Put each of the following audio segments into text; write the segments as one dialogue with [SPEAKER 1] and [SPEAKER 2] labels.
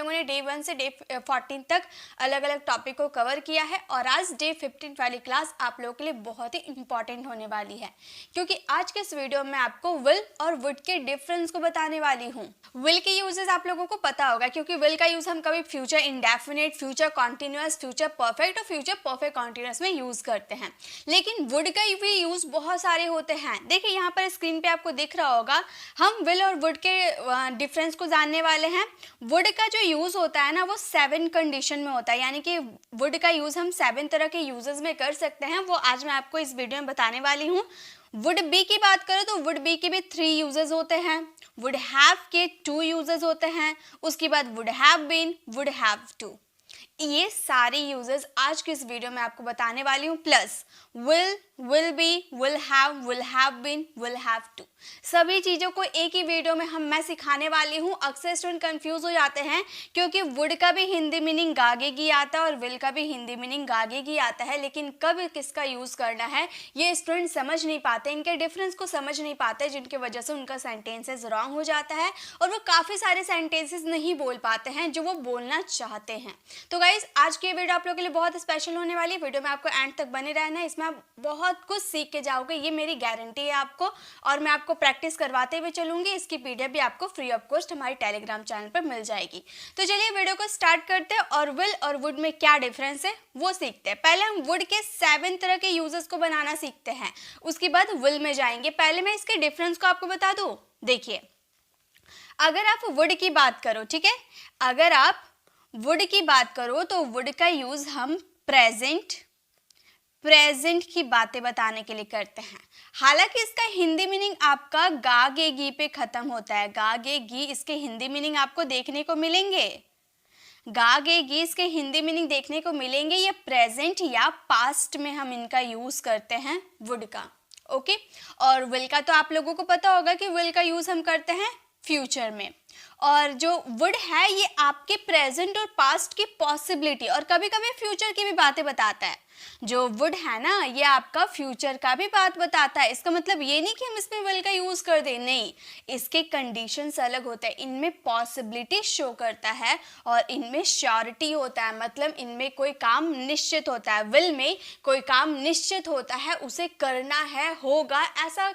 [SPEAKER 1] लोगों ने डे 1 से डे 14 तक अलग अलग टॉपिक को कवर किया है और आज डे 15 वाली क्लास आप लोगों के लिए बहुत ही इंपॉर्टेंट होने वाली है, क्योंकि आज के इस वीडियो में आपको विल और वुड के डिफरेंस को बताने वाली हूँ। विल के यूजेस आप लोगों को पता होगा, क्योंकि विल का यूज हम कभी future indefinite, future continuous, future perfect और फ्यूचर परफेक्ट कॉन्टिन्यूअस में यूज करते हैं। लेकिन वुड का भी यूज बहुत सारे होते हैं। देखिए यहाँ पर स्क्रीन पे आपको दिख रहा होगा, हम विल और वुड के डिफरेंस को जानने वाले हैं। वुड का जो यूज होता है ना, वो 7 कंडीशन में होता है, यानी कि वुड का यूज हम 7 तरह के यूजेस में कर सकते हैं। वो आज मैं आपको इस वीडियो में बताने वाली हूँ। वुड बी की बात करें तो वुड बी के भी 3 यूजेस होते हैं। वुड हैव के 2 यूजेस होते हैं। उसके बाद would have been, would have to. ये सारे यूजेस आज की इस वीडियो में आपको बताने वाली हूँ। Plus will, will be, will have been, will have to, सभी चीज़ों को एक ही वीडियो में मैं सिखाने वाली हूँ। अक्सर स्टूडेंट कंफ्यूज हो जाते हैं, क्योंकि वुड का भी हिंदी मीनिंग गागेगी आता है और विल का भी हिंदी मीनिंग गागेगी आता है, लेकिन कब किसका यूज़ करना है ये स्टूडेंट समझ नहीं पाते, इनके डिफरेंस को समझ नहीं पाते, जिनकी वजह से उनका सेंटेंसेस रॉन्ग हो जाता है और वो काफ़ी सारे सेंटेंसेस नहीं बोल पाते हैं जो वो बोलना चाहते हैं। तो गाइज आज की वीडियो आप लोगों के लिए बहुत स्पेशल होने वाली है। वीडियो में आपको एंड तक बने रहना है, इसमें आप बहुत कुछ सीख के जाओगे, ये मेरी गारंटी है आपको। और मैं आपको प्रैक्टिस करवाते हुए चलूंगी। इसकी पीडीएफ भी आपको फ्री ऑफ कॉस्ट हमारे टेलीग्राम चैनल पर मिल जाएगी। तो चलिए वीडियो को स्टार्ट करते हैं और विल और वुड में क्या डिफरेंस है वो सीखते हैं। पहले हम वुड के 7 तरह के यूजेस को बनाना सीखते हैं, उसके बाद विल में जाएंगे। पहले मैं इसके डिफरेंस को आपको बता दूं। देखिए, अगर आप वुड की बात करो, ठीक है, अगर आप वुड की बात करो तो वुड का यूज हम प्रेजेंट की बातें बताने के लिए करते हैं। हालांकि इसका हिंदी मीनिंग आपका गागेगी पे खत्म होता है। गागेगी इसके हिंदी मीनिंग आपको देखने को मिलेंगे, गागेगी इसके हिंदी मीनिंग देखने को मिलेंगे। ये प्रेजेंट या पास्ट में हम इनका यूज करते हैं वुड का। ओके, और विल का तो आप लोगों को पता होगा कि विल का यूज हम करते हैं फ्यूचर में। और जो वुड है ये आपके प्रेजेंट और पास्ट की पॉसिबिलिटी और कभी कभी फ्यूचर की भी बातें बताता है। जो वुड है ना, ये आपका फ्यूचर का भी बात बताता है। इसका मतलब ये नहीं कि हम इसमें विल का यूज कर दें, नहीं, इसके कंडीशंस अलग होते हैं। इनमें पॉसिबिलिटी शो करता है और इनमें श्योरिटी होता है, मतलब इनमें कोई काम निश्चित होता है। विल में कोई काम निश्चित होता है, उसे करना है, होगा, ऐसा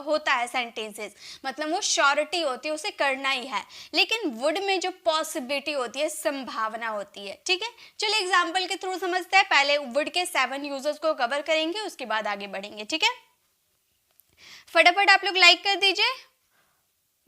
[SPEAKER 1] होता है सेंटेंसेस, मतलब वो श्योरिटी होती है, उसे करना ही है। लेकिन वुड में जो पॉसिबिलिटी होती है, संभावना होती है। ठीक है, चलिए एग्जांपल के थ्रू समझते हैं। पहले वुड के 7 यूजर्स को कवर करेंगे, उसके बाद आगे बढ़ेंगे। ठीक है, फटाफट आप लोग लाइक कर दीजिए।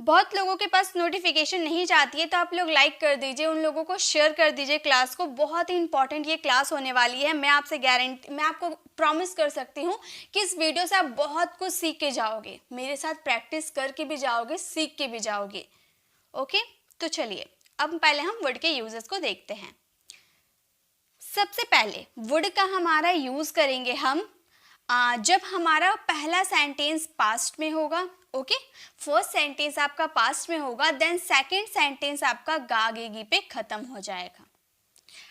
[SPEAKER 1] बहुत लोगों के पास नोटिफिकेशन नहीं जाती है, तो आप लोग लाइक कर दीजिए, उन लोगों को शेयर कर दीजिए क्लास को। बहुत ही इंपॉर्टेंट ये क्लास होने वाली है। मैं आपको प्रॉमिस कर सकती हूँ कि इस वीडियो से आप बहुत कुछ सीख के जाओगे, मेरे साथ प्रैक्टिस करके भी जाओगे, सीख के भी जाओगे। ओके, तो चलिए अब पहले हम वर्ड के यूजेस को देखते हैं। सबसे पहले वुड का हमारा यूज करेंगे हम जब हमारा पहला सेंटेंस पास्ट में होगा। ओके, फर्स्ट सेंटेंस आपका पास्ट में होगा, देन सेकंड सेंटेंस आपका गागेगी पे खत्म हो जाएगा।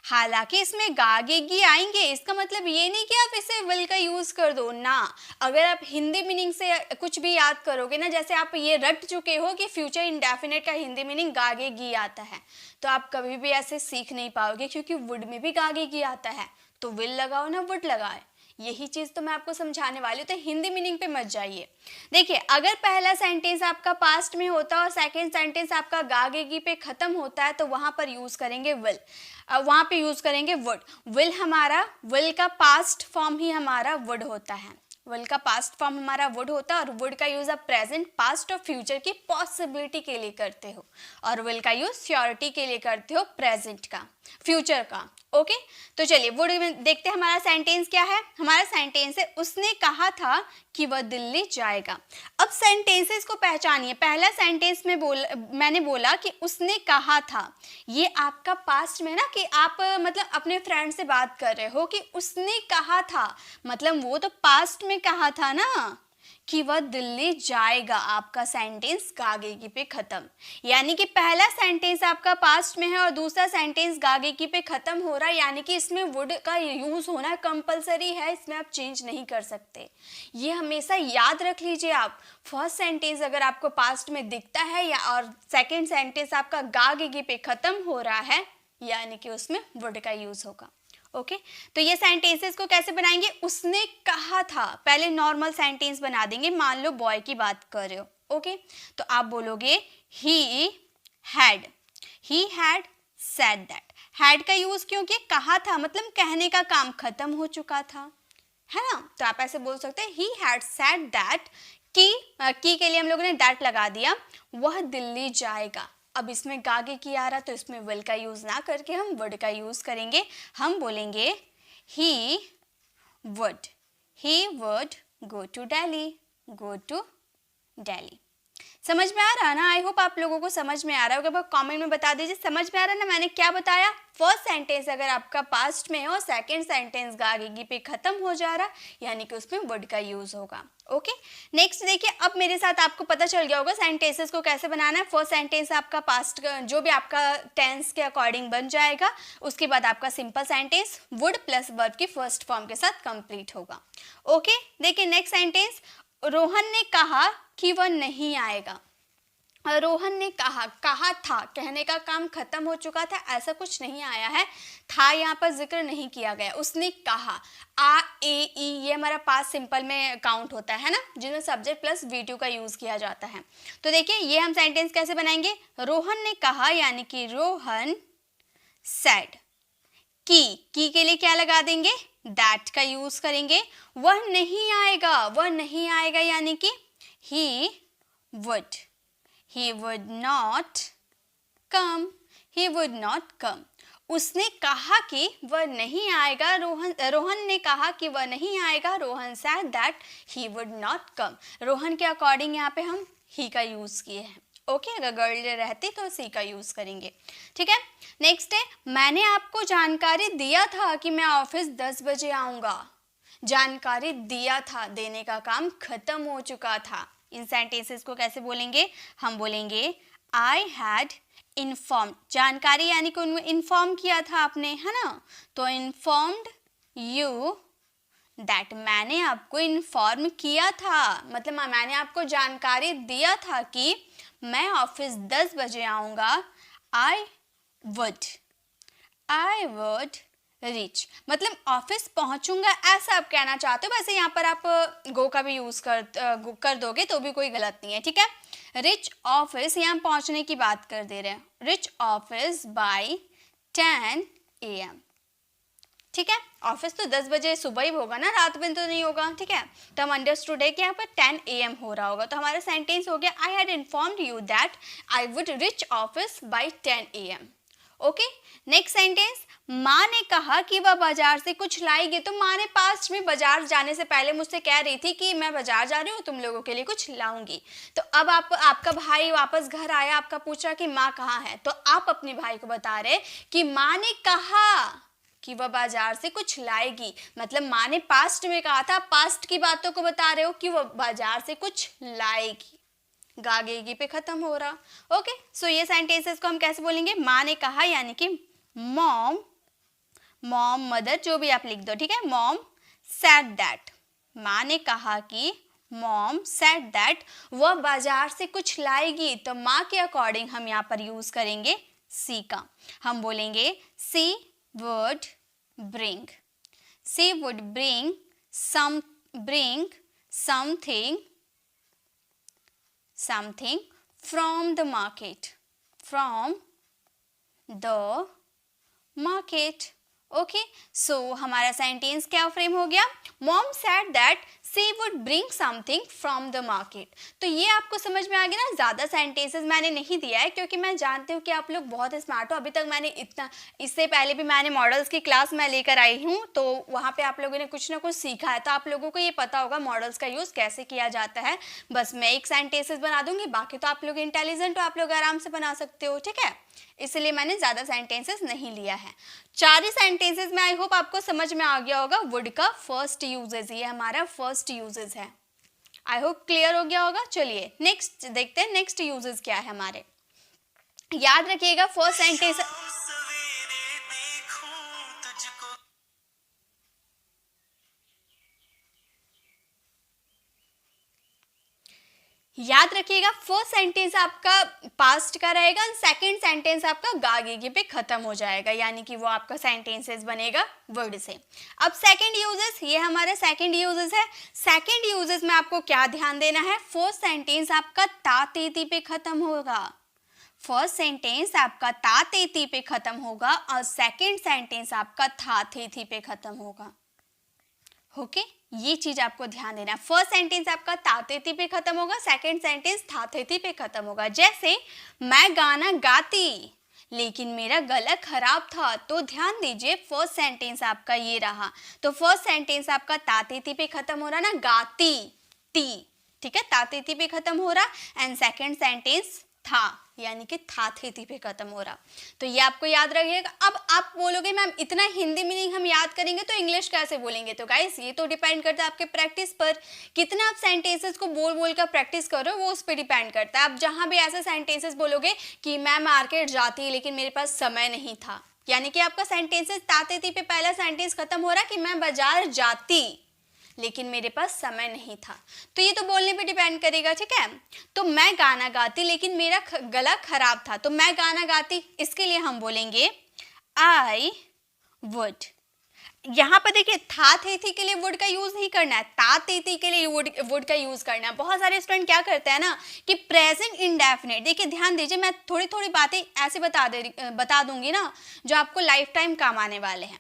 [SPEAKER 1] हालांकि इसमें गागेगी आएंगे, इसका मतलब ये नहीं कि आप इसे विल का यूज कर दो ना। अगर आप हिंदी मीनिंग से कुछ भी याद करोगे ना, जैसे आप ये रट चुके हो कि फ्यूचर इंडेफिनिट का हिंदी मीनिंग गागेगी आता है, तो आप कभी भी ऐसे सीख नहीं पाओगे, क्योंकि वुड में भी गागेगी आता है। तो विल लगाओ ना वुड लगाए, यही चीज तो मैं आपको समझाने वाली हूँ। तो हिंदी मीनिंग पे मत जाइए। देखिए, अगर पहला सेंटेंस आपका पास्ट में होता है और सेकंड सेंटेंस आपका गागेगी पे खत्म होता है, तो वहां पर यूज करेंगे विल, वहां पे यूज करेंगे वुड। विल का पास्ट फॉर्म ही हमारा वुड होता है। विल का पास्ट फॉर्म हमारा वुड होता है और वुड का यूज आप प्रेजेंट, पास्ट और फ्यूचर की पॉसिबिलिटी के लिए करते हो, और विल का यूज श्योरिटी के लिए करते हो, प्रेजेंट का, फ्यूचर का। ओके, तो चलिए वुड में देखते हैं हमारा सेंटेंस क्या है। हमारा सेंटेंस है, उसने कहा था कि वह दिल्ली जाएगा। अब सेंटेंसेस को पहचानिए। पहला सेंटेंस में मैंने बोला कि उसने कहा था, ये आपका पास्ट में ना, कि आप मतलब अपने फ्रेंड से बात कर रहे हो कि उसने कहा था, मतलब वो तो पास्ट में कहा था ना, कि वह दिल्ली जाएगा, आपका सेंटेंस गागेगी पे खत्म। यानी कि पहला सेंटेंस आपका पास्ट में है और दूसरा सेंटेंस गागेगी पे खत्म हो रहा है, यानी कि इसमें वुड का यूज होना कंपलसरी है, इसमें आप चेंज नहीं कर सकते। ये हमेशा याद रख लीजिए आप। फर्स्ट सेंटेंस अगर आपको पास्ट में दिखता है या और सेकेंड सेंटेंस आपका गागेगी पे खत्म हो रहा है, यानी कि उसमें वुड का यूज होगा। ओके तो ये सेंटेंसेस को कैसे बनाएंगे, उसने कहा था, पहले नॉर्मल सेंटेंस बना देंगे। मान लो बॉय की बात कर रहे हो, ओके तो आप बोलोगे he had said that. Had का यूज क्यों किया, कहा था मतलब कहने का काम खत्म हो चुका था, है ना। तो आप ऐसे बोल सकते हैं ही हैड सेड दैट, की के लिए हम लोगों ने दैट लगा दिया, वह दिल्ली जाएगा। अब इसमें गागे की आ रहा तो इसमें विल का यूज ना करके हम वुड का यूज करेंगे। हम बोलेंगे he would go to Delhi. समझ में आ रहा है ना, आई होप आप लोगों को समझ में आ रहा होगा। कमेंट में बता दीजिए समझ में आ रहा है ना मैंने क्या बताया। फर्स्ट सेंटेंस अगर आपका पास्ट में है और सेकंड सेंटेंस गागेगी पे खत्म हो जा रहा, यानी कि उसमें वुड का यूज होगा। ओके नेक्स्ट देखिए, अब मेरे साथ आपको पता चल गया होगा सेंटेंसेस को कैसे बनाना है। फर्स्ट सेंटेंस आपका पास्ट जो भी आपका टेंस के अकॉर्डिंग बन जाएगा, उसके बाद आपका simple sentence would plus verb की फर्स्ट फॉर्म के साथ कंप्लीट होगा। ओके देखिए नेक्स्ट सेंटेंस, रोहन ने कहा कि वह नहीं आएगा। रोहन ने कहा था, कहने का काम खत्म हो चुका था, ऐसा कुछ नहीं आया है, था यहाँ पर जिक्र नहीं किया गया। उसने कहा, आ ए ई ये हमारा पास्ट सिंपल में काउंट होता है ना, जिसमें सब्जेक्ट प्लस V2 का यूज किया जाता है। तो देखिए ये हम सेंटेंस कैसे बनाएंगे, रोहन ने कहा यानी कि रोहन सेड। की के लिए क्या लगा देंगे, दैट का यूज करेंगे। वह नहीं आएगा यानी कि he would not come। उसने कहा कि वह नहीं आएगा, रोहन ने कहा कि वह नहीं आएगा, Rohan said that he would not come। Rohan के अकॉर्डिंग यहाँ पे हम he का यूज किए हैं। ओके अगर गर्ल रहती तो सी का यूज करेंगे, ठीक है। नेक्स्ट है, मैंने आपको जानकारी दिया था कि मैं ऑफिस 10 बजे आऊंगा। जानकारी दिया था, देने का काम खत्म हो चुका था। इन सेंटेंसेस को कैसे बोलेंगे, हम बोलेंगे आई हैड इन्फॉर्म्ड। जानकारी यानी कि उन्हें इन्फॉर्म किया था आपने, है ना, तो इन्फॉर्म्ड यू दैट, मैंने आपको इन्फॉर्म किया था, मतलब मैंने आपको जानकारी दिया था कि मैं ऑफिस 10 बजे आऊंगा। आई वुड रीच, मतलब ऑफिस पहुंचूंगा ऐसा आप कहना चाहते हो। वैसे यहाँ पर आप गो का भी यूज कर दोगे तो भी कोई गलत नहीं है, ठीक है। रिच ऑफिस, यहाँ पहुंचने की बात कर दे रहे हैं, रिच ऑफिस बाय 10 AM, ठीक है। ऑफिस तो 10 बजे सुबह ही होगा ना, रात में तो नहीं होगा, ठीक है। तो हम अंडरस्टूड है कि यहाँ पर 10 AM हो रहा होगा, तो हमारा सेंटेंस हो गया I had informed you that I would reach office by 10 AM। Okay next sentence, माँ ने कहा कि वह बाजार से कुछ लाएगी। तो माँ ने पास्ट में बाजार जाने से पहले मुझसे कह रही थी कि मैं बाजार जा रही हूँ, तुम लोगों के लिए कुछ लाऊंगी। तो अब आपका भाई वापस घर आया, आपका पूछा कि माँ कहाँ है, तो आप अपने भाई को बता रहे कि माँ ने कहा कि वह बाजार से कुछ लाएगी, मतलब माँ ने पास्ट में कहा था, पास्ट की बातों को बता रहे हो कि वह बाजार से कुछ लाएगी। गागेगी पे खत्म हो रहा। ओके सो ये सेंटेंसेस को हम कैसे बोलेंगे, माँ ने कहा यानी कि मॉम मदर जो भी आप लिख दो, ठीक है। मॉम सेड दैट, माँ ने कहा कि मॉम सेड दैट वह बाजार से कुछ लाएगी, तो माँ के अकॉर्डिंग हम यहाँ पर यूज करेंगे सी का। हम बोलेंगे she would bring something from the market। Okay so हमारा सेंटेंस क्या फ्रेम हो गया, mom said that she would bring something from the market. तो ये आपको समझ में आ गया ना। ज़्यादा सेंटेंसेस मैंने नहीं दिया है क्योंकि मैं जानती हूँ कि आप लोग बहुत स्मार्ट हो। अभी तक मैंने इससे पहले भी मैंने मॉडल्स की क्लास मैं लेकर आई हूँ, तो वहाँ पे आप लोगों ने कुछ ना कुछ सीखा है, तो आप लोगों को ये पता होगा मॉडल्स का यूज़ कैसे किया जाता है। बस मैं एक सेंटेंसेस बना दूंगी, बाकी तो आप लोग इंटेलिजेंट हो, आप लोग आराम से बना सकते हो, ठीक है। इसलिए मैंने ज़्यादा सेंटेंसेस नहीं लिया है। 4 ही सेंटेंसेस में आई होप आपको समझ में आ गया होगा। वुड का फर्स्ट यूजेस, ये हमारा फर्स्ट यूजेस है। आई होप क्लियर हो गया होगा। चलिए नेक्स्ट देखते हैं, नेक्स्ट यूजेस क्या है हमारे। याद रखिएगा फर्स्ट सेंटेंस, याद रखिएगा फर्स्ट सेंटेंस आपका पास्ट का रहेगा, सेकंड सेंटेंस आपका गागेगी पे खत्म हो जाएगा, यानी कि वो आपका सेंटेंसेस बनेगा वर्ड से। अब सेकंड यूजेस, ये हमारा सेकंड यूजेस है। सेकंड यूजेस में आपको क्या ध्यान देना है, फर्स्ट सेंटेंस आपका ता तेती पे खत्म होगा, फर्स्ट सेंटेंस आपका ता तेती पे खत्म होगा और सेकंड सेंटेंस आपका था थेथी पे खत्म होगा। ओके ये चीज आपको ध्यान देना है। फर्स्ट सेंटेंस आपका तातेती पे खत्म होगा, सेकंड सेंटेंस थाथेती पे खत्म होगा। जैसे मैं गाना गाती लेकिन मेरा गला खराब था, तो ध्यान दीजिए फर्स्ट सेंटेंस आपका ये रहा, तो फर्स्ट सेंटेंस आपका तातेती पे खत्म हो रहा ना, गाती ती, ठीक है, तातेती पे खत्म हो रहा, एंड सेकंड सेंटेंस था यानी कि था थेती पे खत्म हो रहा। तो ये आपको याद रखिएगा। अब आप बोलोगे मैम इतना हिंदी मीनिंग हम याद करेंगे तो इंग्लिश कैसे बोलेंगे, तो गाइस ये तो डिपेंड करता है आपके प्रैक्टिस पर, कितना आप सेंटेंसेस को बोल बोल कर प्रैक्टिस करो वो उस पर डिपेंड करता है। आप जहां भी ऐसे सेंटेंसेस बोलोगे कि मैं मार्केट जाती लेकिन मेरे पास समय नहीं था, यानी कि आपका सेंटेंसेस तातेती पे पहला सेंटेंस खत्म हो रहा कि मैं बाजार जाती लेकिन मेरे पास समय नहीं था, तो ये तो बोलने पे डिपेंड करेगा, ठीक है। तो मैं गाना गाती लेकिन मेरा गला खराब था, तो मैं गाना गाती, इसके लिए हम बोलेंगे आई वुड। यहाँ पर देखिए था थेथी के लिए वुड का यूज नहीं करना है, ता तेती के लिए वुड का यूज करना है। बहुत सारे स्टूडेंट क्या करते हैं ना कि प्रेजेंट इंडेफिनिट, देखिए ध्यान दीजिए मैं थोड़ी थोड़ी बातें ऐसे बता दूंगी ना जो आपको लाइफ टाइम काम आने वाले हैं।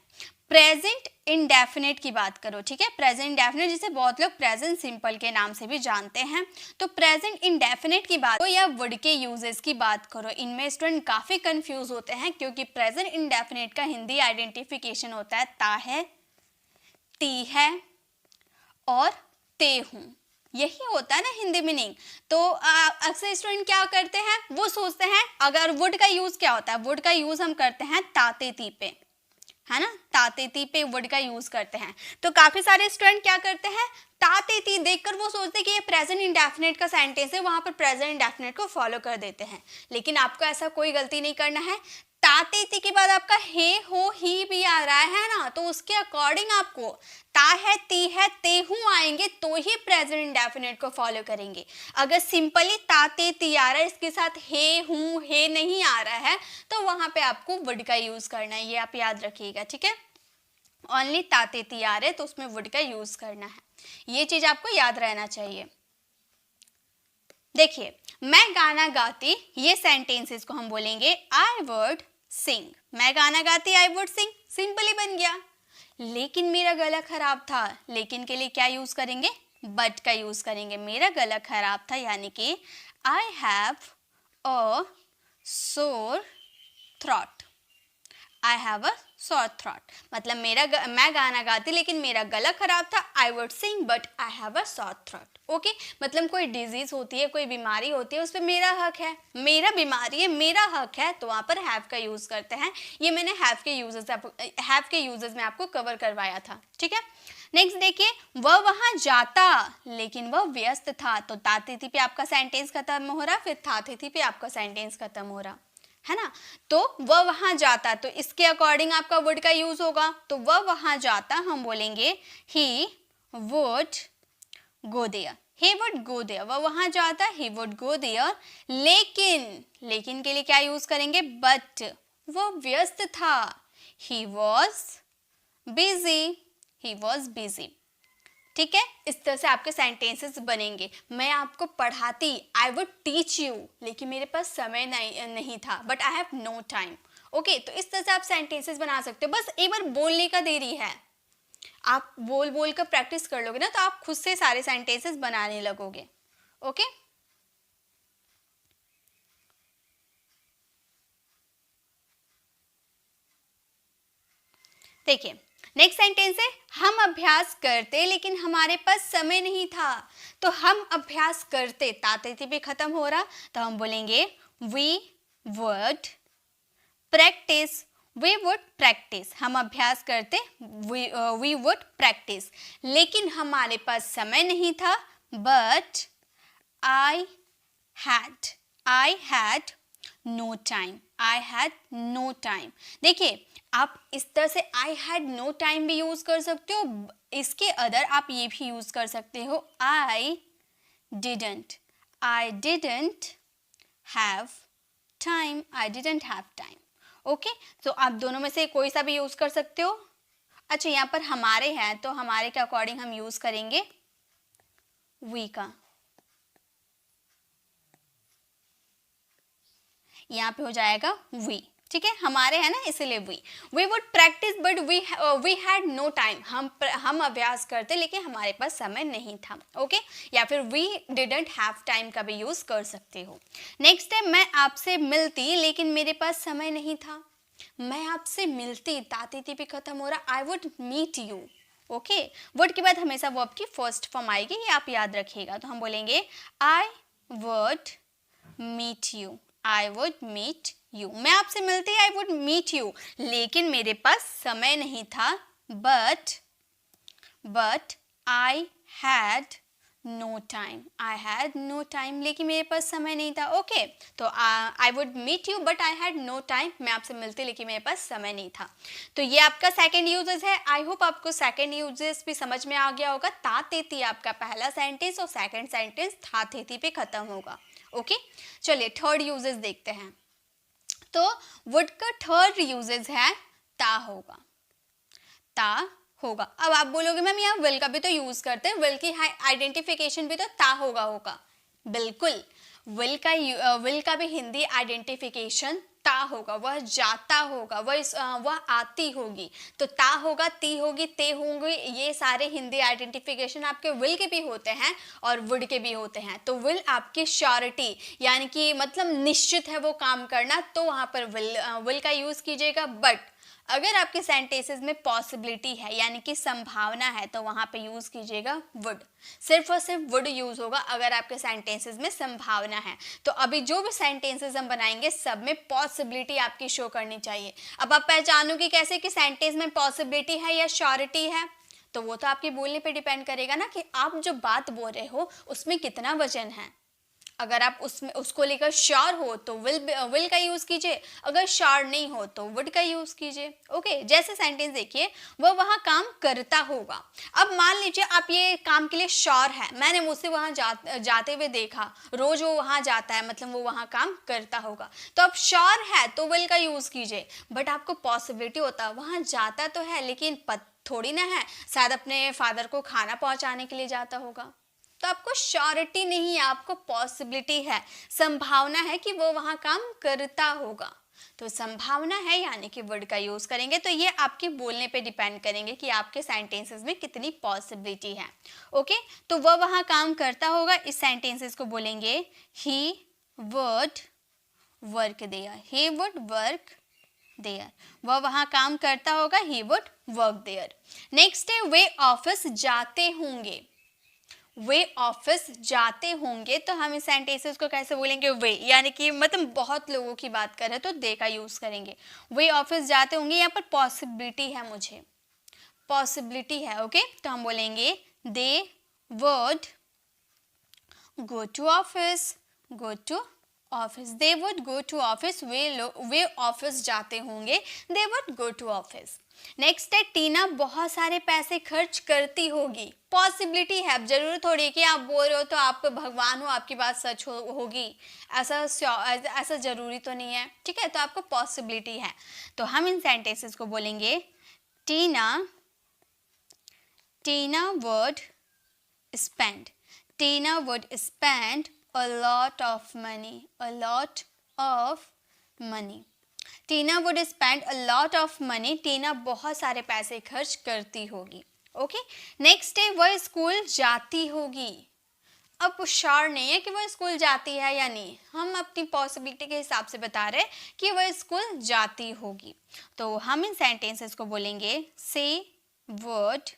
[SPEAKER 1] प्रेजेंट इंडेफिनिट की बात करो, ठीक है, प्रेजेंट इंडेफिनिट जिसे बहुत लोग प्रेजेंट सिंपल के नाम से भी जानते हैं, तो प्रेजेंट इंडेफिनिट की बात करो या वर्ड के यूजेस की बात करो, इनमें स्टूडेंट काफी कंफ्यूज होते हैं क्योंकि प्रेजेंट इंडेफिनिट का हिंदी आइडेंटिफिकेशन होता है ता है, ती है और ते हूं, यही होता है ना हिंदी मीनिंग। तो अक्सर स्टूडेंट क्या करते हैं, वो सोचते हैं अगर वुड का यूज क्या होता है, वुड का यूज हम करते हैं ताते ती पे, है ना, तातेती पे वर्ड का यूज करते हैं। तो काफी सारे स्टूडेंट क्या करते हैं तातेती देखकर वो सोचते हैं कि ये प्रेजेंट इंडेफिनिट का सेंटेंस है, वहां पर प्रेजेंट इंडेफिनिट को फॉलो कर देते हैं, लेकिन आपको ऐसा कोई गलती नहीं करना है। तातेती के बाद आपका हे हो ही भी आ रहा है ना, तो उसके अकॉर्डिंग आपको ता है ती है ते हूं आएंगे तो ही प्रेजेंट इंडेफिनिट को फॉलो करेंगे। अगर सिंपली ताते ती आ रहा है इसके साथ हे हूं हे नहीं आ रहा है तो वहां पे आपको वुड का यूज करना है, ये आप याद रखिएगा, ठीक है। ओनली ताते ती आ रहे तो उसमें वुड का यूज करना है, ये चीज आपको याद रहना चाहिए। देखिए मैं गाना गाती, ये सेंटेंसेस को हम बोलेंगे आई वुड सिंग, मैं गाना गाती आई वुड सिंग, सिंपली बन गया। लेकिन मेरा गला खराब था, लेकिन के लिए क्या यूज करेंगे, बट का यूज करेंगे, मेरा गला खराब था यानी कि आई हैव अ सोर थ्रॉट, आई हैव अ सोर थ्रॉट, मतलब मैं गाना गाती लेकिन मेरा गला खराब था, I would Singh but I have a सोर थ्रॉट। ओके मतलब कोई डिजीज होती है, कोई बीमारी होती है, उस पर मेरा हक है, मेरा बीमारी है मेरा हक है, तो वहां पर हैव का यूज करते हैं। ये मैंने हैव के यूजेस में आपको कवर करवाया था, ठीक है। नेक्स्ट देखिए वह वहां जाता लेकिन वह व्यस्त था, तो तातेती पे आपका सेंटेंस खत्म हो रहा, फिर थातेती पे आपका सेंटेंस खत्म हो रहा है ना। तो वह वहां जाता, तो इसके अकॉर्डिंग आपका वुड का यूज होगा, तो वह वहां जाता हम बोलेंगे he would go there, he would go there, वह वहां जाता he would go there। लेकिन के लिए क्या यूज करेंगे, but वह व्यस्त था, he was busy, ठीक है। इस तरह से आपके सेंटेंसेस बनेंगे। मैं आपको पढ़ाती आई वुड टीच यू, लेकिन मेरे पास समय नहीं था, but I have no time. Okay तो इस तरह से आप सेंटेंसेस बना सकते हो, बस एक बार बोलने का देरी है, आप बोल बोल कर प्रैक्टिस कर लोगे ना तो आप खुद से सारे सेंटेंसेस बनाने लगोगे। ओके देखिए नेक्स्ट सेंटेंस है हम अभ्यास करते लेकिन हमारे पास समय नहीं था, तो हम अभ्यास करते तातेती पे खत्म हो रहा, तो हम बोलेंगे वी वुड प्रैक्टिस, हम अभ्यास करते वी वुड प्रैक्टिस, लेकिन हमारे पास समय नहीं था but I had no time. I had no time. देखिए आप इस तरह से I had no time भी यूज कर सकते हो, इसके अदर आप ये भी यूज कर सकते हो I didn't have time. I didn't have time. Okay, तो आप दोनों में से कोई सा भी यूज कर सकते हो. अच्छा, यहाँ पर हमारे हैं तो हमारे के अकॉर्डिंग हम यूज करेंगे we का. यहाँ पे हो जाएगा we. ठीक है, हमारे है ना, इसलिए we would practice but we had no time. हम अभ्यास करते लेकिन हमारे पास समय नहीं था. ओके, या फिर we didn't have time का भी यूज कर सकते हो. नेक्स्ट है मैं आपसे मिलती लेकिन मेरे पास समय नहीं था. मैं आपसे मिलती, ताती ती भी खत्म हो रहा. I would meet you. Okay, would के बाद हमेशा वर्ब की फर्स्ट फॉर्म आएगी, ये आप याद रखिएगा. तो हम बोलेंगे I would meet you. I would meet you. मैं आपसे मिलती, I would meet you. लेकिन मेरे पास समय नहीं था. But I had no time. I had no time. लेकिन मेरे पास समय नहीं था. ओके, तो I would meet you but I had no time. मैं आपसे मिलती लेकिन मेरे पास समय नहीं था. तो ये आपका सेकेंड यूजेस है. आई होप आपको सेकेंड यूजेस भी समझ में आ गया होगा. ता तेती आपका पहला सेंटेंस और सेकेंड सेंटेंस था तेती पे खत्म होगा. ओके, चलिए थर्ड यूजेस देखते हैं. तो वुड का थर्ड यूजेस है ता होगा. ता होगा. अब आप बोलोगे मैम यहाँ विल का भी तो यूज करते हैं, विल की आइडेंटिफिकेशन भी तो ता होगा. बिल्कुल, विल का भी हिंदी आइडेंटिफिकेशन ता होगा. वह जाता होगा, वह आती होगी. तो ता होगा, ती होगी, ते होंगे. ये सारे हिंदी आइडेंटिफिकेशन आपके विल के भी होते हैं और वुड के भी होते हैं. तो विल आपकी श्योरिटी यानी कि मतलब निश्चित है वो काम करना, तो वहाँ पर विल का यूज कीजिएगा. बट अगर आपके सेंटेंसेस में पॉसिबिलिटी है यानी कि संभावना है तो वहाँ पे यूज कीजिएगा वुड. सिर्फ और सिर्फ वुड यूज होगा अगर आपके सेंटेंसेस में संभावना है. तो अभी जो भी सेंटेंसेस हम बनाएंगे सब में पॉसिबिलिटी आपकी शो करनी चाहिए. अब आप पहचानोगे कैसे कि सेंटेंस में पॉसिबिलिटी है या श्योरिटी है, तो वो तो आपके बोलने पे डिपेंड करेगा ना कि आप जो बात बोल रहे हो उसमें कितना वजन है. अगर आप उसको लेकर श्योर हो तो विल का यूज कीजिए, अगर श्योर नहीं हो तो वुड का यूज कीजिए. ओके, जैसे सेंटेंस देखिए, वह वहाँ काम करता होगा. अब मान लीजिए आप ये काम के लिए श्योर है, मैंने मुझसे वहाँ जाते हुए देखा, रोज वो वहाँ जाता है, मतलब वो वहाँ काम करता होगा. तो अब श्योर है तो विल का यूज कीजिए. बट आपको पॉसिबिलिटी होता है वहाँ जाता तो है लेकिन थोड़ी ना है, शायद अपने फादर को खाना पहुँचाने के लिए जाता होगा. तो आपको श्योरिटी नहीं है, आपको पॉसिबिलिटी है, संभावना है कि वो वहाँ काम करता होगा. तो संभावना है यानी कि वर्ड का यूज करेंगे. तो ये आपके बोलने पे डिपेंड करेंगे कि आपके सेंटेंसेस में कितनी पॉसिबिलिटी है. ओके, तो वह वहाँ काम करता होगा, इस सेंटेंसेस को बोलेंगे he would work there. He would work there. वह वहाँ काम करता होगा, he would work there. Next है वे ऑफिस जाते होंगे. वे ऑफिस जाते होंगे, तो हम इस सेंटेंसेस को कैसे बोलेंगे वे, यानी कि मतलब बहुत लोगों की बात कर रहे हैं तो दे का यूज करेंगे. वे ऑफिस जाते होंगे, यहाँ पर पॉसिबिलिटी है, मुझे पॉसिबिलिटी है. ओके, तो हम बोलेंगे they would go to office. Go to office, they would go to office. वे ऑफिस जाते होंगे, they would go to office. Next है टीना बहुत सारे पैसे खर्च करती होगी. पॉसिबिलिटी है, अब जरूर थोड़ी कि आप बोल रहे हो तो आप भगवान हो, आपकी बात सच होगी, ऐसा जरूरी तो नहीं है. ठीक है, तो आपको पॉसिबिलिटी है. तो हम इन सेंटेंसेस को बोलेंगे Tina would spend. Tina would spend a lot of money. A lot of money. Tina would spend a lot of money. Tina बहुत सारे पैसे खर्च करती होगी. ओके, नेक्स्ट है वह स्कूल जाती होगी. अब श्योर नहीं है कि वह स्कूल जाती है या नहीं, हम अपनी पॉसिबिलिटी के हिसाब से बता रहे हैं कि वह स्कूल जाती होगी. तो हम इन सेंटेंसेस को बोलेंगे she would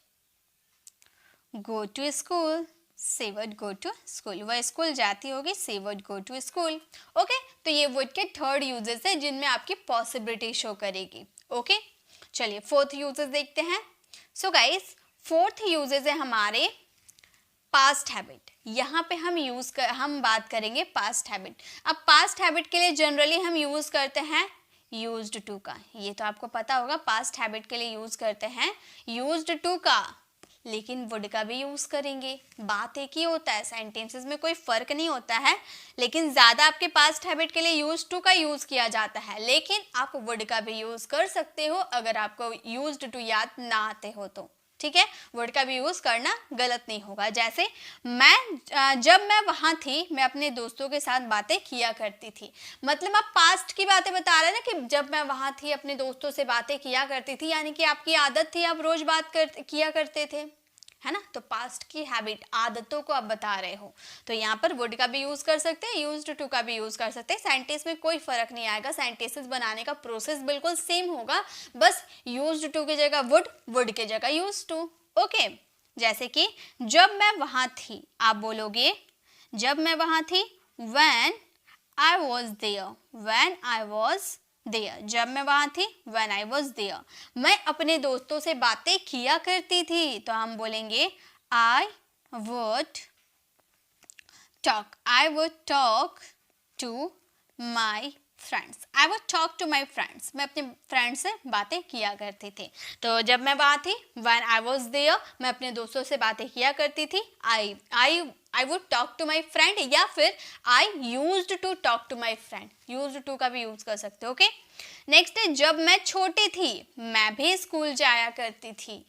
[SPEAKER 1] go to school. She would go to school. वह स्कूल जाती होगी, she would go to school. Okay, तो ये वुड के थर्ड यूजेस है जिनमें आपकी पॉसिबिलिटी शो करेगी. ओके, चलिए फोर्थ यूजेस देखते हैं. सो गाइस, फोर्थ यूजेस है हमारे पास्ट हैबिट. यहाँ पे हम बात करेंगे पास्ट हैबिट। अब पास्ट हैबिट के लिए जनरली हम यूज करते हैं यूज्ड टू का, ये तो आपको पता होगा, पास्ट हैबिट के लिए यूज करते हैं यूज्ड टू का, लेकिन वुड का भी यूज करेंगे। बात एक ही होता है, सेंटेंसेस में कोई फर्क नहीं होता है, लेकिन ज्यादा आपके पास्ट हैबिट के लिए यूज टू का यूज किया जाता है, लेकिन आप वुड का भी यूज कर सकते हो अगर आपको यूज्ड टू याद ना आते हो तो, ठीक है। वर्ड का भी यूज करना गलत नहीं होगा। जैसे जब मैं वहां थी मैं अपने दोस्तों के साथ बातें किया करती थी, मतलब आप पास्ट की बातें बता रहे हैं ना कि जब मैं वहां थी अपने दोस्तों से बातें किया करती थी, यानी कि आपकी आदत थी, आप रोज किया करते थे, है ना। तो पास्ट की हैबिट, आदतों को आप बता रहे हो, तो यहाँ पर वुड का भी यूज कर सकते हैं, यूज्ड टू का भी यूज कर सकते हैं। सेंटेंस में कोई फर्क नहीं आएगा, सेंटेंसेस बनाने का प्रोसेस बिल्कुल सेम होगा, बस यूज्ड टू की जगह वुड की जगह यूज्ड टू। ओके, जैसे कि जब मैं वहां थी, आप बोलोगे जब मैं वहां थी, when I was there, when I was there, जब मैं वहां थी when I was there। मैं अपने दोस्तों से बातें किया करती थी, तो हम बोलेंगे I would talk to my friends, I would talk to my friends, मैं अपने फ्रेंड से बातें किया करती थी। तो जब मैं वहाँ थी when I was there, मैं अपने दोस्तों से बातें किया करती थी, I would talk to my friend, या फिर I used to talk to my friend, used to का भी यूज कर सकते हो। ओके, नेक्स्ट है जब मैं छोटी थी मैं भी स्कूल जाया करती थी।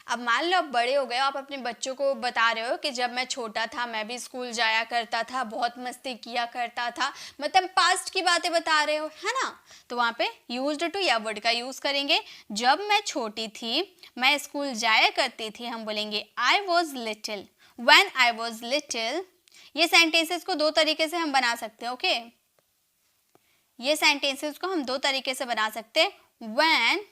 [SPEAKER 1] अब मान लो आप बड़े हो गए, आप अपने बच्चों को बता रहे हो कि जब मैं छोटा था मैं भी स्कूल जाया करता था, बहुत मस्ती किया करता था, मतलब पास्ट की बातें बता रहे हो, है ना। तो वहाँ पे यूज्ड टू या वर्ड का यूज करेंगे। जब मैं छोटी थी मैं स्कूल जाया करती थी, हम बोलेंगे I was little, when I was little. ये सेंटेंसेस को दो तरीके से हम बना सकते हैं। ओके, ये सेंटेंसेस को हम दो तरीके से बना सकते हैं। When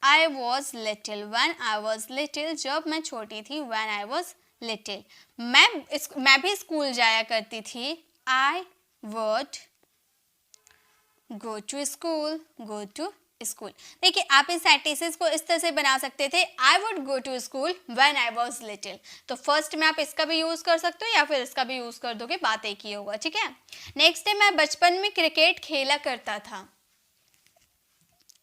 [SPEAKER 1] I was little, when I was little, जब मैं छोटी थी when I was little, मैं भी स्कूल जाया करती थी, I would go to school। देखिए आप इस सेंटेंसेस को इस तरह से बना सकते थे, I would go to school when I was little। तो फर्स्ट में आप इसका भी यूज कर सकते हो या फिर इसका भी यूज कर दोगे, बात एक ही होगा, ठीक है। नेक्स्ट है मैं बचपन में क्रिकेट खेला करता था।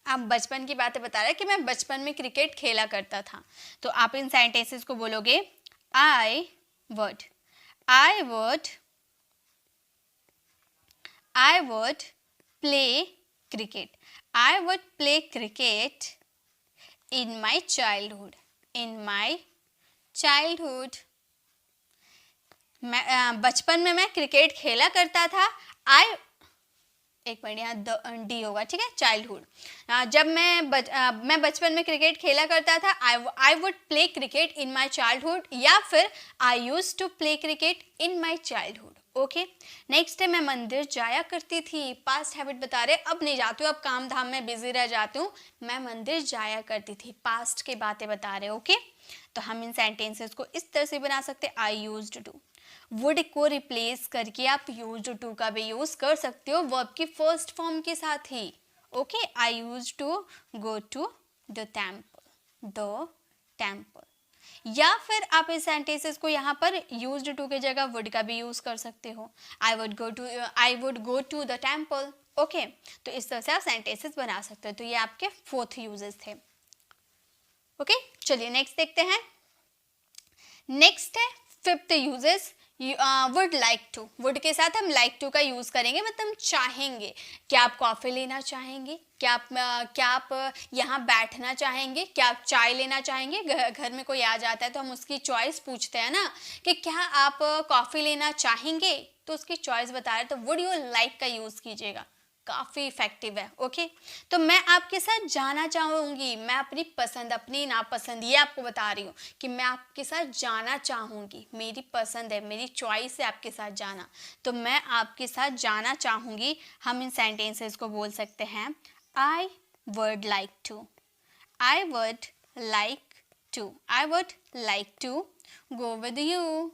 [SPEAKER 1] आप बचपन की बातें बता रहे हैं कि मैं बचपन में क्रिकेट खेला करता था, तो आप इन सेंटेंसेस को बोलोगे I would play cricket, I would play cricket in my childhood, मैं बचपन में मैं क्रिकेट खेला करता था। एक मिनट, यहाँ डी होगा, ठीक है, चाइल्डहुड। जब मैं बचपन में क्रिकेट खेला करता था, I would play cricket in my childhood, या फिर I use to play cricket in my childhood. Okay, next है मैं मंदिर जाया करती थी। पास्ट हैबिट बता रहे, अब नहीं जाती हूँ, अब काम धाम में बिजी रह जाती हूँ, मैं मंदिर जाया करती थी, पास्ट की बातें बता रहे। ओके, तो हम इन सेंटेंसेस को इस तरह से बना सकते हैं, आई यूज्ड टू। वुड को रिप्लेस करके आप यूज्ड टू का भी यूज कर सकते हो वर्ब की फर्स्ट फॉर्म के साथ ही। Okay, I used to go to the temple, या फिर आप इस सेंटेंसेस को यहाँ पर यूज्ड टू की जगह वुड का भी यूज कर सकते हो, I would go to the temple. Okay, तो इस तरह से आप सेंटेंसेस बना सकते हो। तो ये आपके फोर्थ यूजेस थे। ओके, चलिए नेक्स्ट देखते हैं। नेक्स्ट है fifth uses, would like to. Would के साथ हम लाइक टू का यूज करेंगे, मतलब चाहेंगे। क्या आप कॉफी लेना चाहेंगे, क्या आप यहाँ बैठना चाहेंगे, क्या आप चाय लेना चाहेंगे। घर में कोई आ जाता है तो हम उसकी चॉइस पूछते हैं ना कि क्या आप कॉफी लेना चाहेंगे, तो उसकी चॉइस बता रहे, तो वुड यू लाइक का यूज कीजिएगा, काफ़ी इफेक्टिव है। ओके, तो मैं आपके साथ जाना चाहूँगी, मैं अपनी पसंद अपनी नापसंद ये आपको बता रही हूँ कि मैं आपके साथ जाना चाहूँगी, मेरी पसंद है, मेरी चॉइस है आपके साथ जाना, तो मैं आपके साथ जाना चाहूँगी। हम इन सेंटेंसेस को बोल सकते हैं I would like to, I would like to, I would like to go with you,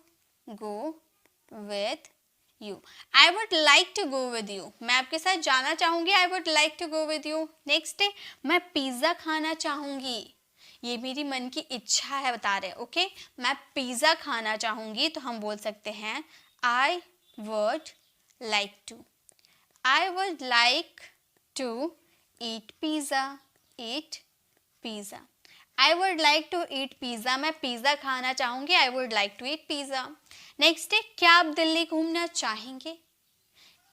[SPEAKER 1] I would like to go with you, मैं आपके साथ जाना चाहूंगी, I would like to go with you. Next है मैं पिज्ज़ा खाना चाहूंगी, ये मेरी मन की इच्छा है बता रहे हैं। ओके, मैं पिज़्ज़ा खाना चाहूँगी तो हम बोल सकते हैं I would like to. I would like to eat pizza, eat pizza. I would like to eat pizza, मैं पिज़्ज़ा खाना चाहूँगी। I would like to eat pizza. Next है, क्या आप दिल्ली घूमना चाहेंगे?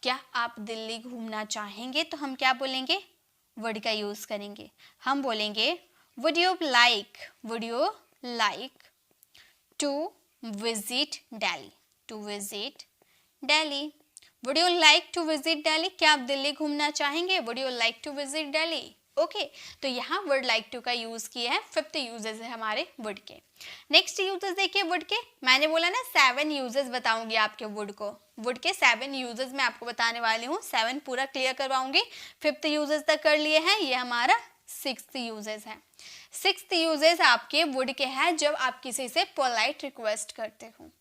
[SPEAKER 1] क्या आप दिल्ली घूमना चाहेंगे तो हम क्या बोलेंगे? वर्ड का यूज़ करेंगे। हम बोलेंगे would you like to visit Delhi, to visit Delhi. Would you like to visit Delhi, क्या आप दिल्ली घूमना चाहेंगे? Would you like to visit Delhi. Okay, तो यहाँ वर्ड लाइक टू का यूज किया है। 5th यूजेस है हमारे वुड के। नेक्स्ट यूजेस देखिए वुड के। मैंने बोला ना 7 यूजेस बताऊंगी आपके वुड को। वुड के 7 यूजेस मैं आपको बताने वाली हूँ। 7 पूरा क्लियर करवाऊंगी। 5th यूजेस तक कर लिए हैं, ये हमारा 6th यूजेस है। 6th यूजेस आपके वुड के हैं जब आप किसी से पोलाइट रिक्वेस्ट करते हो।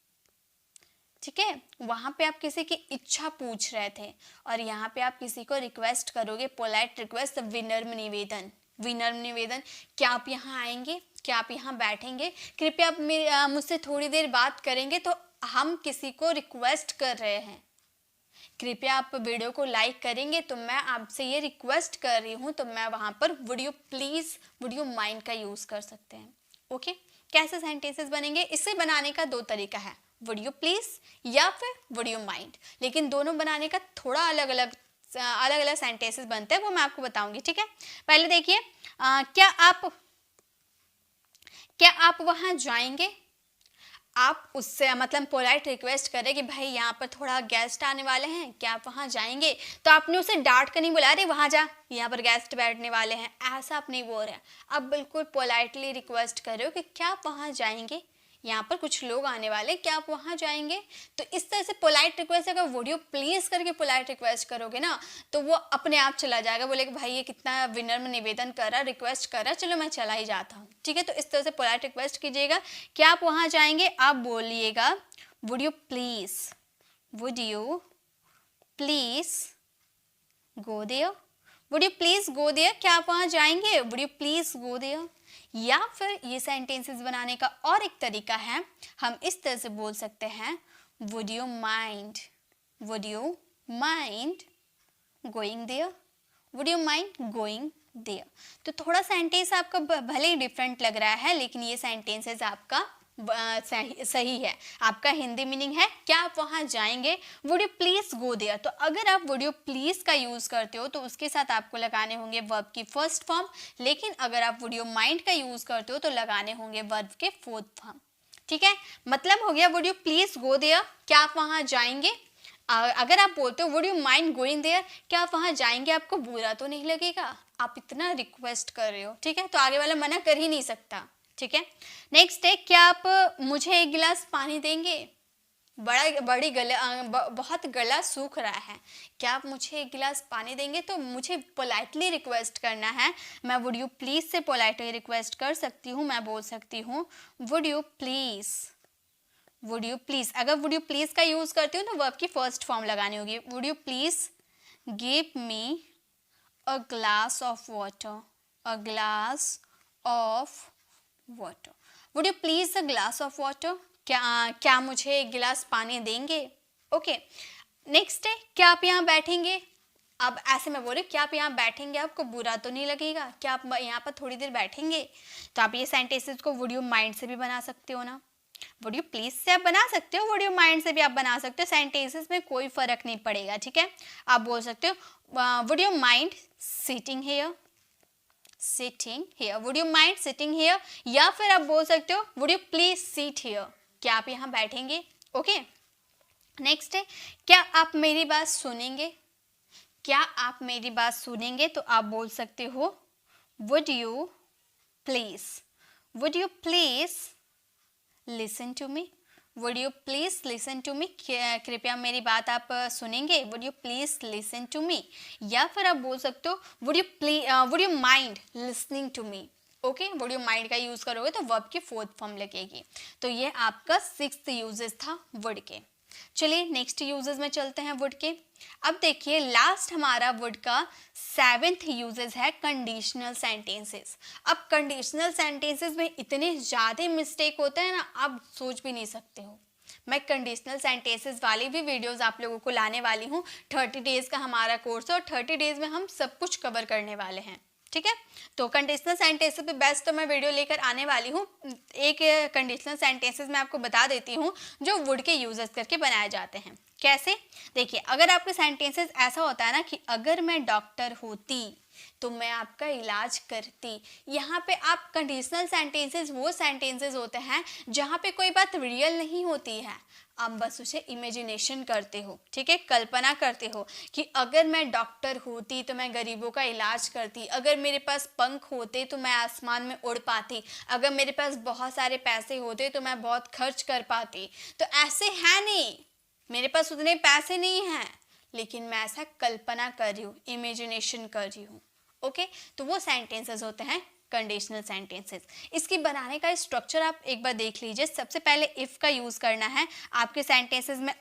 [SPEAKER 1] ठीक है, वहां पे आप किसी की इच्छा पूछ रहे थे और यहाँ पे आप किसी को रिक्वेस्ट करोगे, पोलाइट रिक्वेस्ट, विनम्र निवेदन। विनम्र निवेदन, क्या आप यहाँ आएंगे? क्या आप यहाँ बैठेंगे? कृपया आप मुझसे थोड़ी देर बात करेंगे। तो हम किसी को रिक्वेस्ट कर रहे हैं, कृपया आप वीडियो को लाइक करेंगे तो मैं आपसे ये रिक्वेस्ट कर रही हूँ। तो मैं वहाँ पर would you please, would you mind का यूज कर सकते हैं। ओके, कैसे सेंटेंसेस बनेंगे? इसे बनाने का 2 तरीका है, वुड यू प्लीज या फिर वुड यू माइंड। लेकिन दोनों बनाने का थोड़ा अलग अलग सेंटेंसेस बनते हैं, वो मैं आपको बताऊंगी। ठीक है, पहले देखिए, क्या आप वहां जाएंगे? आप उससे मतलब पोलाइट रिक्वेस्ट करें कि भाई यहाँ पर थोड़ा गेस्ट आने वाले हैं, क्या आप वहाँ जाएंगे? तो आपने उसे डांट कर नहीं बोला अरे वहाँ जा, यहाँ पर गेस्ट बैठने वाले हैं, ऐसा आप नहीं बोल रहे हैं। आप बिल्कुल पोलाइटली रिक्वेस्ट कर रहे हो कि क्या आप वहाँ जाएंगे, यहाँ पर कुछ लोग आने वाले, क्या आप वहाँ जाएंगे? तो इस तरह से पोलाइट रिक्वेस्ट, अगर वुड यू प्लीज करके पोलाइट रिक्वेस्ट करोगे ना तो वो अपने आप चला जाएगा, बोलेगा भाई ये कितना विनम्र निवेदन कर रहा, रिक्वेस्ट कर रहा, चलो मैं चला ही जाता हूँ। ठीक है, तो इस तरह से पोलाइट रिक्वेस्ट कीजिएगा। क्या आप वहाँ जाएंगे? आप बोलिएगा would you please, would you please go there, would you please go there, क्या आप वहाँ जाएंगे? Would you please go there. या फिर ये सेंटेंसेस बनाने का और एक तरीका है, हम इस तरह से बोल सकते हैं would you mind, would you mind going there, would you mind going there. तो थोड़ा सेंटेंस आपका भले ही डिफरेंट लग रहा है, लेकिन ये सेंटेंसेस आपका सही है। आपका हिंदी मीनिंग है क्या आप वहां जाएंगे? Would you please go there. तो अगर आप वुड यू प्लीज का यूज करते हो तो उसके साथ आपको लगाने होंगे वर्ब की फर्स्ट फॉर्म, लेकिन अगर आप वुड यू माइंड का यूज करते हो तो लगाने होंगे वर्ब के फोर्थ फॉर्म। ठीक है, मतलब हो गया would you please go there, क्या आप वहां जाएंगे? अगर आप बोलते हो would you mind going there, क्या आप वहां जाएंगे, आपको बुरा तो नहीं लगेगा? आप इतना रिक्वेस्ट कर रहे हो। ठीक है, तो आगे वाला मना कर ही नहीं सकता। ठीक है, नेक्स्ट है क्या आप मुझे 1 गिलास पानी देंगे? बहुत गला सूख रहा है, क्या आप मुझे 1 गिलास पानी देंगे? तो मुझे पोलाइटली रिक्वेस्ट करना है, मैं वुड यू प्लीज से पोलाइटली रिक्वेस्ट कर सकती हूँ। मैं बोल सकती हूँ would you please, would you please. अगर वुड यू प्लीज का यूज करती हूँ तो वर्ब की फर्स्ट फॉर्म लगानी होगी, would you please give me a glass of water, a glass of water. Would you please a glass of water, क्या मुझे 1 गिलास पानी देंगे? ओके, नेक्स्ट है क्या आप यहाँ बैठेंगे? अब ऐसे मैं बोल रही हूँ क्या आप यहाँ बैठेंगे, आपको बुरा तो नहीं लगेगा? क्या आप यहाँ पर थोड़ी देर बैठेंगे? तो आप ये सेंटेंसेस को वुड यू माइंड से भी बना सकते हो ना, वुड यू प्लीज से आप बना सकते हो, वुड यू माइंड से भी आप बना सकते हो। सेंटेंसेस में कोई फर्क नहीं पड़ेगा। ठीक है, आप बोल सकते हो would you mind sitting here, sitting here, would you mind sitting here. या फिर आप बोल सकते हो would you please seat here, क्या आप यहाँ बैठेंगे? ओके, नेक्स्ट है क्या आप मेरी बात सुनेंगे? क्या आप मेरी बात सुनेंगे? तो आप बोल सकते हो would you please, would you please listen to me, would you please listen to me, कृपया मेरी बात आप सुनेंगे, would you please listen to me. या फिर आप बोल सकते हो would you mind listening to me. Okay, would you mind का यूज करोगे तो वर्ब की फोर्थ फॉर्म लगेगी। तो ये आपका 6th यूजेस था वुड के। चलिए नेक्स्ट यूजेस में चलते हैं वुड के। अब देखिए लास्ट हमारा वुड का 7th यूजेस है कंडीशनल सेंटेंसेस। अब कंडीशनल सेंटेंसेस में इतने ज़्यादा मिस्टेक होते हैं ना, आप सोच भी नहीं सकते हो। मैं कंडीशनल सेंटेंसेस वाली भी वीडियोस आप लोगों को लाने वाली हूँ। 30 डेज़ का हमारा कोर्स है और 30 डेज़ में हम सब कुछ कवर करने वाले हैं, ठीक है। तो कंडीशनल सेंटेंसेस पे बेस्ट तो मैं वीडियो लेकर आने वाली हूँ। एक कंडीशनल सेंटेंसेस मैं आपको बता देती हूँ जो वुड के यूजेस करके बनाए जाते हैं। कैसे? देखिए, अगर आपके सेंटेंसेस ऐसा होता है ना कि अगर मैं डॉक्टर होती तो मैं आपका इलाज करती। यहाँ पे आप कंडीशनल सेंटेंसेस वो सेंटेंसेस होते हैं जहाँ पे कोई बात रियल नहीं होती है, आप बस उसे इमेजिनेशन करते हो, ठीक है, कल्पना करते हो कि अगर मैं डॉक्टर होती तो मैं गरीबों का इलाज करती, अगर मेरे पास पंख होते तो मैं आसमान में उड़ पाती, अगर मेरे पास बहुत सारे पैसे होते तो मैं बहुत खर्च कर पाती। तो ऐसे है नहीं, मेरे पास उतने पैसे नहीं हैं, लेकिन मैं ऐसा कल्पना कर रही हूँ, इमेजिनेशन कर रही हूँ। ओके, तो वो सेंटेंसेस होते हैं कंडीशनल सेंटेंसेस। इसकी बनाने का स्ट्रक्चर आप एक बार देख लीजिए। सबसे पहले इफ का यूज करना है आपके सेंटेंसेस में।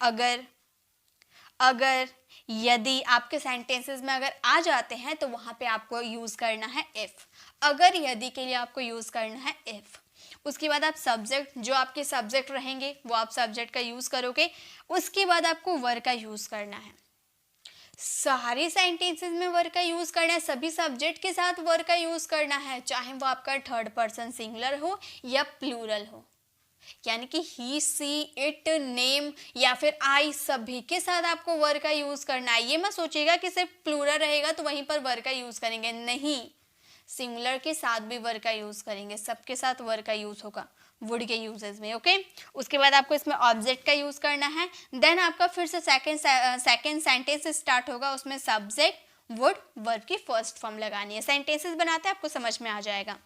[SPEAKER 1] अगर यदि आपके सेंटेंसेस में अगर आ जाते हैं तो वहां पे आपको यूज करना है इफ। अगर यदि के लिए आपको यूज करना है इफ। उसके बाद आप सब्जेक्ट, जो आपके सब्जेक्ट रहेंगे वो आप सब्जेक्ट का यूज करोगे। उसके बाद आपको वर का यूज करना है। सारे सेंटेंसेस में वर का यूज करना है, सभी सब्जेक्ट के साथ वर का यूज करना है, चाहे वो आपका थर्ड पर्सन सिंगुलर हो या प्लूरल हो। यानी कि ही, सी, इट, नेम या फिर आई, सभी के साथ आपको वर का यूज करना है। ये मत सोचिएगा कि सिर्फ प्लूरल रहेगा तो वहीं पर वर का यूज करेंगे, नहीं, सिंगुलर के साथ भी वर का यूज करेंगे, सबके साथ वर का यूज होगा वुड के यूजेस में। ओके, उसके बाद आपको इसमें ऑब्जेक्ट का यूज करना है। देन आपका फिर से सेकंड सेंटेंस स्टार्ट होगा, उसमें सब्जेक्ट, वुड, वर्ब की फर्स्ट फॉर्म लगानी है। सेंटेंसेस बनाते हैं आपको समझ में आ जाएगा।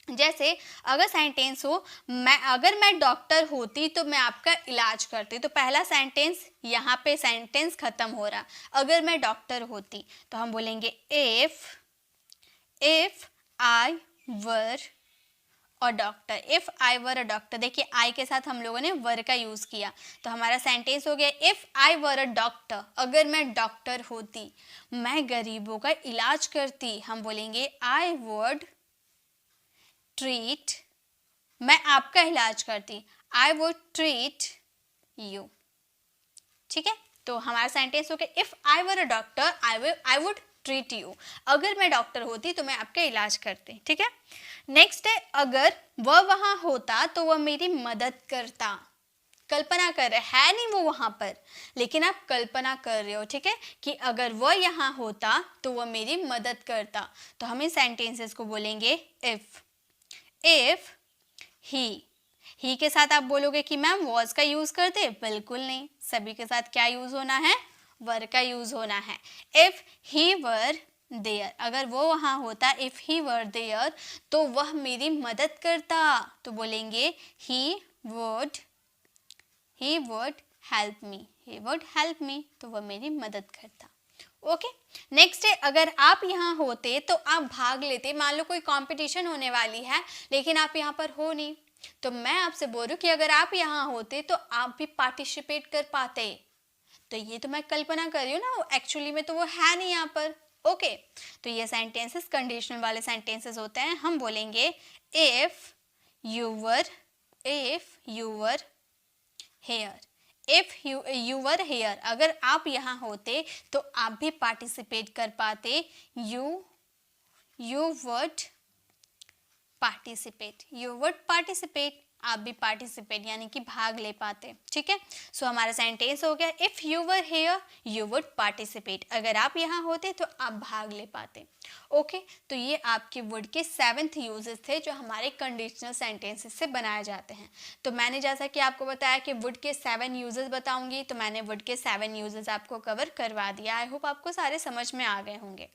[SPEAKER 1] जैसे अगर सेंटेंस हो अगर मैं डॉक्टर होती तो मैं आपका इलाज करती, तो पहला सेंटेंस यहाँ पे सेंटेंस खत्म हो रहा। अगर मैं डॉक्टर होती तो हम बोलेंगे if I were a doctor. If I were a doctor, देखिए आई के साथ हम लोगों ने वर का यूज किया तो हमारा सेंटेंस हो गया if I were a doctor. अगर मैं डॉक्टर होती, मैं गरीबों का इलाज करती, हम बोलेंगे आई वुड ट्रीट, मैं आपका इलाज करती, आई वुड ट्रीट यू। ठीक है, तो हमारा सेंटेंस हो गया if I were a doctor I would treat you. अगर मैं डॉक्टर होती तो मैं आपका इलाज करती। ठीक है, नेक्स्ट है अगर वह वहां होता तो वह मेरी मदद करता। कल्पना कर रहे है नहीं वो वहां पर, लेकिन आप कल्पना कर रहे हो, ठीक है, कि अगर वह यहाँ होता तो वह मेरी मदद करता। तो हम इस सेंटेंसेस को बोलेंगे इफ ही के साथ आप बोलोगे कि मैम वॉज का यूज करते, बिल्कुल नहीं, सभी के साथ क्या यूज होना है, वर का यूज होना है। इफ ही वर देयर, अगर वो वहां होता, इफ ही वर देयर तो वह मेरी मदद करता, तो बोलेंगे ही वुड हेल्प मी, तो वह मेरी मदद करता। ओके, नेक्स्ट है अगर आप यहाँ होते तो आप भाग लेते। मान लो कोई कंपटीशन होने वाली है लेकिन आप यहाँ पर हो नहीं, तो मैं आपसे बोल रही हूँ कि अगर आप यहाँ होते तो आप भी पार्टिसिपेट कर पाते। तो ये तो मैं कल्पना कर रही हूँ ना, एक्चुअली में तो वो है नहीं यहाँ पर। ओके, तो ये सेंटेंसेस कंडीशनल वाले सेंटेंसेस होते हैं। हम बोलेंगे if you were here, if you were here, अगर आप यहाँ होते तो आप भी पार्टिसिपेट कर पाते, यू वुड पार्टिसिपेट, आप भी पार्टिसिपेट यानी कि भाग ले पाते। ठीक है, सो हमारा सेंटेंस हो गया if you were here you would participate, अगर आप यहाँ होते तो आप भाग ले पाते। ओके, तो ये आपके वुड के 7th यूजेस थे जो हमारे कंडीशनल सेंटेंसेस से बनाए जाते हैं। तो मैंने जैसा कि आपको बताया कि वुड के 7 यूजेस बताऊंगी, तो मैंने वुड के 7 यूजेस आपको कवर करवा दिया। आई होप आपको सारे समझ में आ गए होंगे।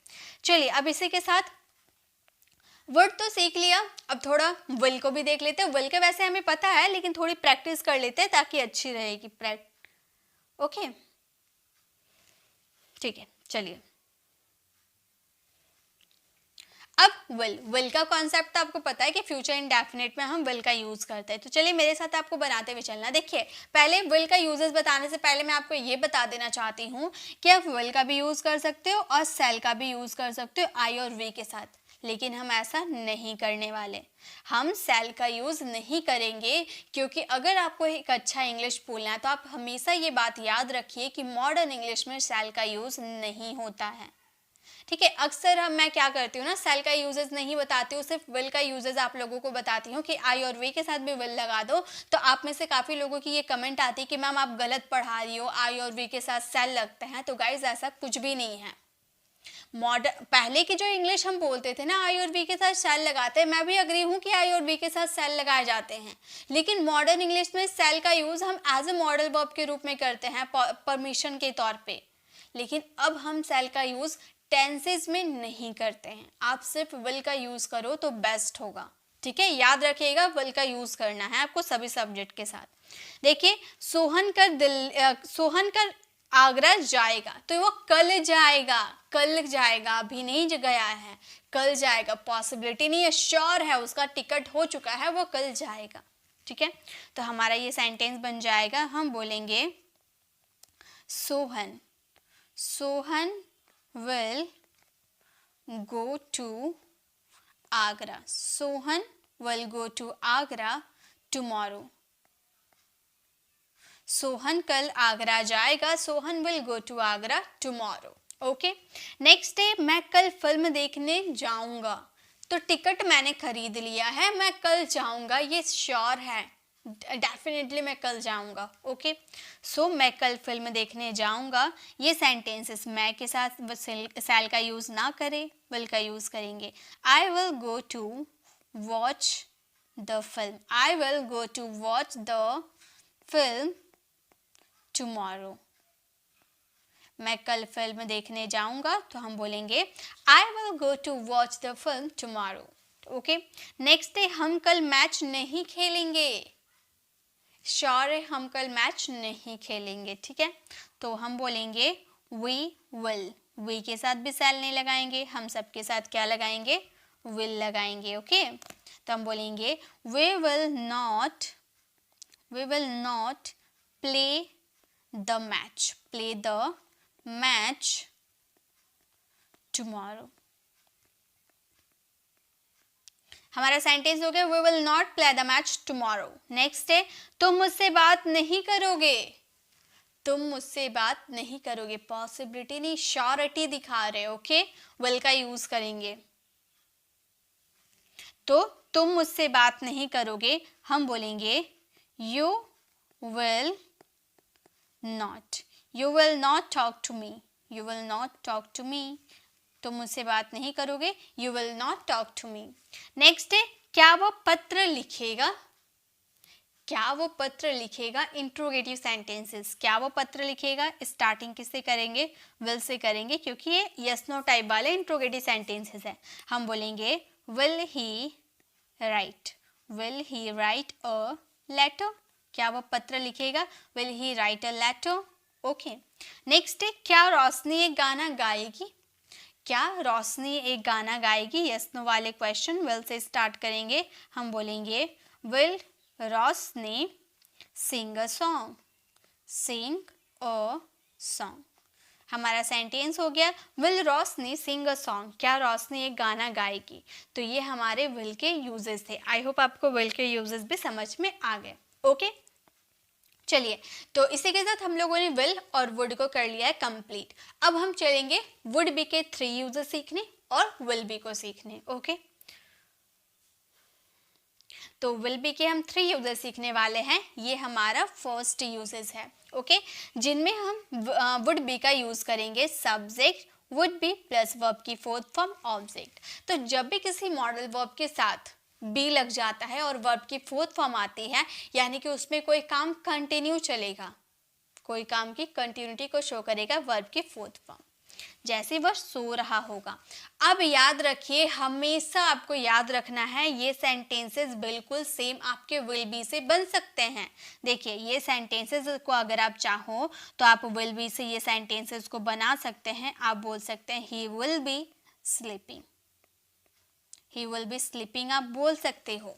[SPEAKER 1] चलिए अब इसी के साथ वर्ड तो सीख लिया, अब थोड़ा विल को भी देख लेते हैं। विल के वैसे हमें पता है लेकिन थोड़ी प्रैक्टिस कर लेते हैं ताकि अच्छी रहेगी ओके, ठीक है, चलिए अब विल का कॉन्सेप्ट तो आपको पता है कि फ्यूचर इंडेफिनिट में हम विल का यूज करते हैं। तो चलिए मेरे साथ आपको बनाते हुए चलना। देखिए पहले विल का यूजेस बताने से पहले मैं आपको ये बता देना चाहती हूँ कि आप विल का भी यूज कर सकते हो और सेल का भी यूज कर सकते हो आई और वी के साथ, लेकिन हम ऐसा नहीं करने वाले। हम सेल का यूज नहीं करेंगे, क्योंकि अगर आपको एक अच्छा इंग्लिश बोलना है तो आप हमेशा ये बात याद रखिए कि मॉडर्न इंग्लिश में सेल का यूज नहीं होता है। ठीक है, अक्सर मैं क्या करती हूँ ना, सेल का यूजेस नहीं बताती हूँ, सिर्फ विल का यूजेस आप लोगों को बताती हूँ कि आई और वे के साथ भी विल लगा दो। तो आप में से काफ़ी लोगों की ये कमेंट आती है कि मैम आप गलत पढ़ा रही हो, आई और वे के साथ सेल लगते हैं। तो गाइज ऐसा कुछ भी नहीं है। मॉडर्न पहले की जो इंग्लिश हम बोलते थे ना, आई और वी के साथ सेल लगाते हैं, मैं भी अग्री हूँ कि आई और वी के साथ सेल लगाए जाते हैं, लेकिन मॉडर्न इंग्लिश में सेल का यूज हम एज ए मॉडल वर्ब के रूप में करते हैं, परमिशन के तौर पे। लेकिन अब हम सेल का यूज टेंसेस में नहीं करते हैं। आप सिर्फ विल का यूज करो तो बेस्ट होगा। ठीक है, याद रखिएगा विल का यूज करना है आपको सभी सब्जेक्ट के साथ। देखिए सोहन कर आगरा जाएगा, तो वो कल जाएगा, कल जाएगा, अभी नहीं गया है, कल जाएगा। पॉसिबिलिटी नहीं है, श्योर है, उसका टिकट हो चुका है, वो कल जाएगा। ठीक है, तो हमारा ये सेंटेंस बन जाएगा, हम बोलेंगे Sohan will go to Agra. Sohan will go to Agra tomorrow. Sohan कल आगरा जाएगा, Sohan will go to Agra tomorrow. Okay, next day मैं कल फिल्म देखने जाऊंगा। तो टिकट मैंने खरीद लिया है, मैं कल जाऊंगा, ये श्योर है, डेफिनेटली मैं कल जाऊंगा। ओके, सो मैं कल फिल्म देखने जाऊंगा। ये सेंटेंसेस मैं के साथ सेल का यूज ना करें, विल का यूज करेंगे। I will go to watch the film, I will go to watch the film tomorrow. मैं कल फिल्म देखने जाऊंगा, तो हम बोलेंगे I will go to watch the film tomorrow. Okay, next day हम कल मैच नहीं खेलेंगे। श्योर है, हम कल मैच नहीं खेलेंगे। ठीक है, तो हम बोलेंगे वी विल। वी के साथ भी सेल नहीं लगाएंगे, हम सबके साथ क्या लगाएंगे, विल लगाएंगे। ओके, तो हम बोलेंगे we will not play the match tomorrow. हमारा सेंटेंस हो गया we will not play the match tomorrow. Next है तुम मुझसे बात नहीं करोगे, तुम मुझसे बात नहीं करोगे। पॉसिबिलिटी नहीं, श्योरिटी दिखा रहे। ओके, विल का यूज करेंगे। तो तुम मुझसे बात नहीं करोगे, हम बोलेंगे you will not talk to me, you will not talk to me. तुम मुझसे बात नहीं करोगे, you will not talk to me. Next है क्या वो पत्र लिखेगा, क्या वो पत्र लिखेगा। इंट्रोगेटिव सेंटेंसेस, क्या वो पत्र लिखेगा, स्टार्टिंग किससे करेंगे, विल से करेंगे, क्योंकि ये यस नो टाइप वाले इंट्रोगेटिव सेंटेंसेस है। हम बोलेंगे will he write a letter. क्या वो पत्र लिखेगा, will he write a letter. Okay, next है क्या रोशनी एक गाना गाएगी, क्या रोशनी एक गाना गाएगी। यस नो वाले क्वेश्चन विल से स्टार्ट करेंगे। हम बोलेंगे will Roshni sing a song. हमारा सेंटेंस हो गया will Roshni sing a song, क्या रोशनी एक गाना गाएगी। तो ये हमारे विल के यूजेस थे। आई होप आपको विल के यूजेस भी समझ में आ गए। ओके, चलिए, तो इसी के साथ हम लोगों ने विल और वुड को कर लिया है कंप्लीट। अब हम चलेंगे वुड बी के 3 यूजेस सीखने और विल बी को सीखने। ओके, तो विल बी के हम 3 यूजेस सीखने वाले हैं। ये हमारा फर्स्ट यूजेस है। ओके, जिनमें हम वुड बी का यूज करेंगे subject would be plus verb की फोर्थ फॉर्म ऑब्जेक्ट। तो जब भी किसी मॉडल वर्ब के साथ बी लग जाता है और वर्ब की फोर्थ फॉर्म आती है, यानी कि उसमें कोई काम कंटिन्यू चलेगा, कोई काम की कंटिन्यूटी को शो करेगा वर्ब की फोर्थ फॉर्म, जैसे वह सो रहा होगा। अब याद रखिए, हमेशा आपको याद रखना है ये सेंटेंसेस बिल्कुल सेम आपके विल बी से बन सकते हैं। देखिए ये सेंटेंसेस को अगर आप चाहो तो आप विल बी से ये सेंटेंसेस को बना सकते हैं। आप बोल सकते हैं he will be sleeping, he will be sleeping आप बोल सकते हो,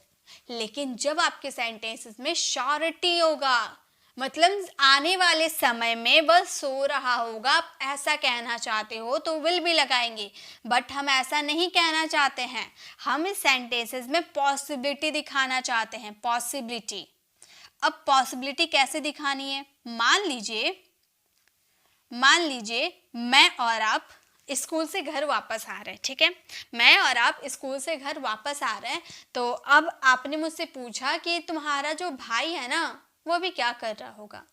[SPEAKER 1] लेकिन जब आपके सेंटेंसेस में श्योरिटी होगा, मतलब आने वाले समय में वह सो रहा होगा, आप ऐसा कहना चाहते हो तो विल भी लगाएंगे, बट हम ऐसा नहीं कहना चाहते हैं। हम इस सेंटेंसेस में पॉसिबिलिटी दिखाना चाहते हैं, पॉसिबिलिटी। अब पॉसिबिलिटी कैसे दिखानी है? मान लीजिए मैं और आप स्कूल से घर वापस आ रहे हैं, ठीक है, मैं और आप स्कूल से घर वापस आ रहे हैं, तो अब आपने मुझसे पूछा कि तुम्हारा जो भाई है ना वो अभी क्या कर रहा होगा,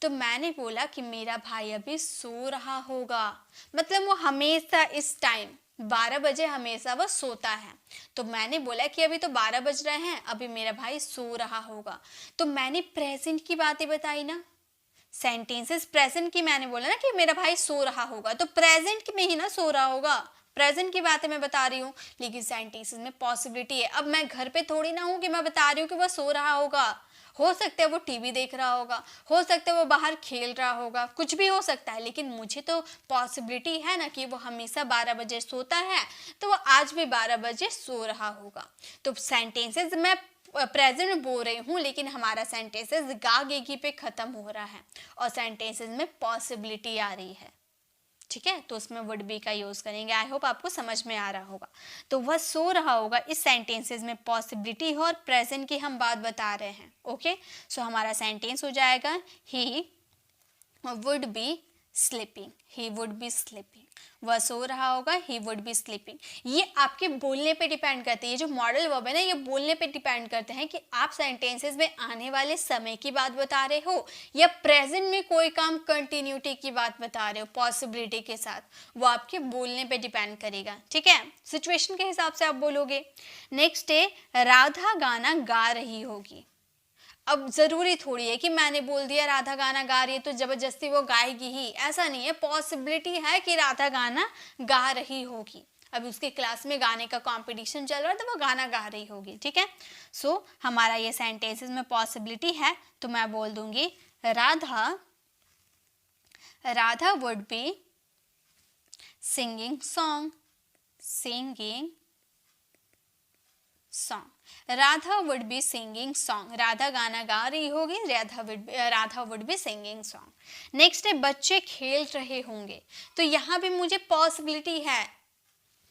[SPEAKER 1] तो मैंने बोला कि मेरा भाई अभी सो रहा होगा, मतलब वो हमेशा इस टाइम 12 बजे हमेशा वो सोता है, तो मैंने बोला कि अभी तो 12 बज रहे हैं, अभी मेरा भाई सो रहा होगा, तो मैंने प्रेजेंट की बातें बताई ना, सेंटेंसेस प्रेजेंट की, मैंने बोला ना कि मेरा भाई सो रहा होगा, तो प्रेजेंट में ही ना सो रहा होगा, प्रेजेंट की बातें मैं बता रही हूँ, लेकिन सेंटेंसेस में पॉसिबिलिटी है। अब मैं घर पे थोड़ी ना हूँ कि मैं बता रही हूँ कि वह सो रहा होगा, हो सकता है वो टीवी देख रहा होगा, हो सकता है वो बाहर खेल रहा होगा, कुछ भी हो सकता है, लेकिन मुझे तो पॉसिबिलिटी है ना कि वो हमेशा 12 बजे सोता है, तो वो आज भी 12 बजे सो रहा होगा। तो सेंटेंसेस मैं प्रेजेंट बोल रही हूँ, लेकिन हमारा सेंटेंसेस गा गेगी पे खत्म हो रहा है और सेंटेंसेस में पॉसिबिलिटी आ रही है, ठीक है, तो उसमें वुड बी का यूज करेंगे। आई होप आपको समझ में आ रहा होगा। तो वह सो रहा होगा, इस सेंटेंसेस में पॉसिबिलिटी है और प्रेजेंट की हम बात बता रहे हैं। ओके, सो हमारा सेंटेंस हो जाएगा he would be sleeping, he would be sleeping, वह सो रहा होगा, ही वुड बी स्लीपिंग। ये आपके बोलने पे डिपेंड करते हैं, ये जो मॉडल वर्ब है ना, ये बोलने पे डिपेंड करते हैं कि आप सेंटेंसेस में आने वाले समय की बात बता रहे हो या प्रेजेंट में कोई काम कंटिन्यूटी की बात बता रहे हो पॉसिबिलिटी के साथ, वो आपके बोलने पे डिपेंड करेगा, ठीक है, सिचुएशन के हिसाब से आप बोलोगे। नेक्स्ट है राधा गाना गा रही होगी। अब ज़रूरी थोड़ी है कि मैंने बोल दिया राधा गाना गा रही है तो ज़बरदस्ती वो गाएगी ही, ऐसा नहीं है, पॉसिबिलिटी है कि राधा गाना गा रही होगी, अभी उसके क्लास में गाने का कंपटीशन चल रहा है तो वो गाना गा रही होगी, ठीक है। सो हमारा ये सेंटेंसेस में पॉसिबिलिटी है, तो मैं बोल दूंगी Radha would be singing song, Radha would be singing song, Radha गाना गा रही होगी, Radha would be singing song. Next है बच्चे खेल रहे होंगे, तो यहाँ भी मुझे पॉसिबिलिटी है,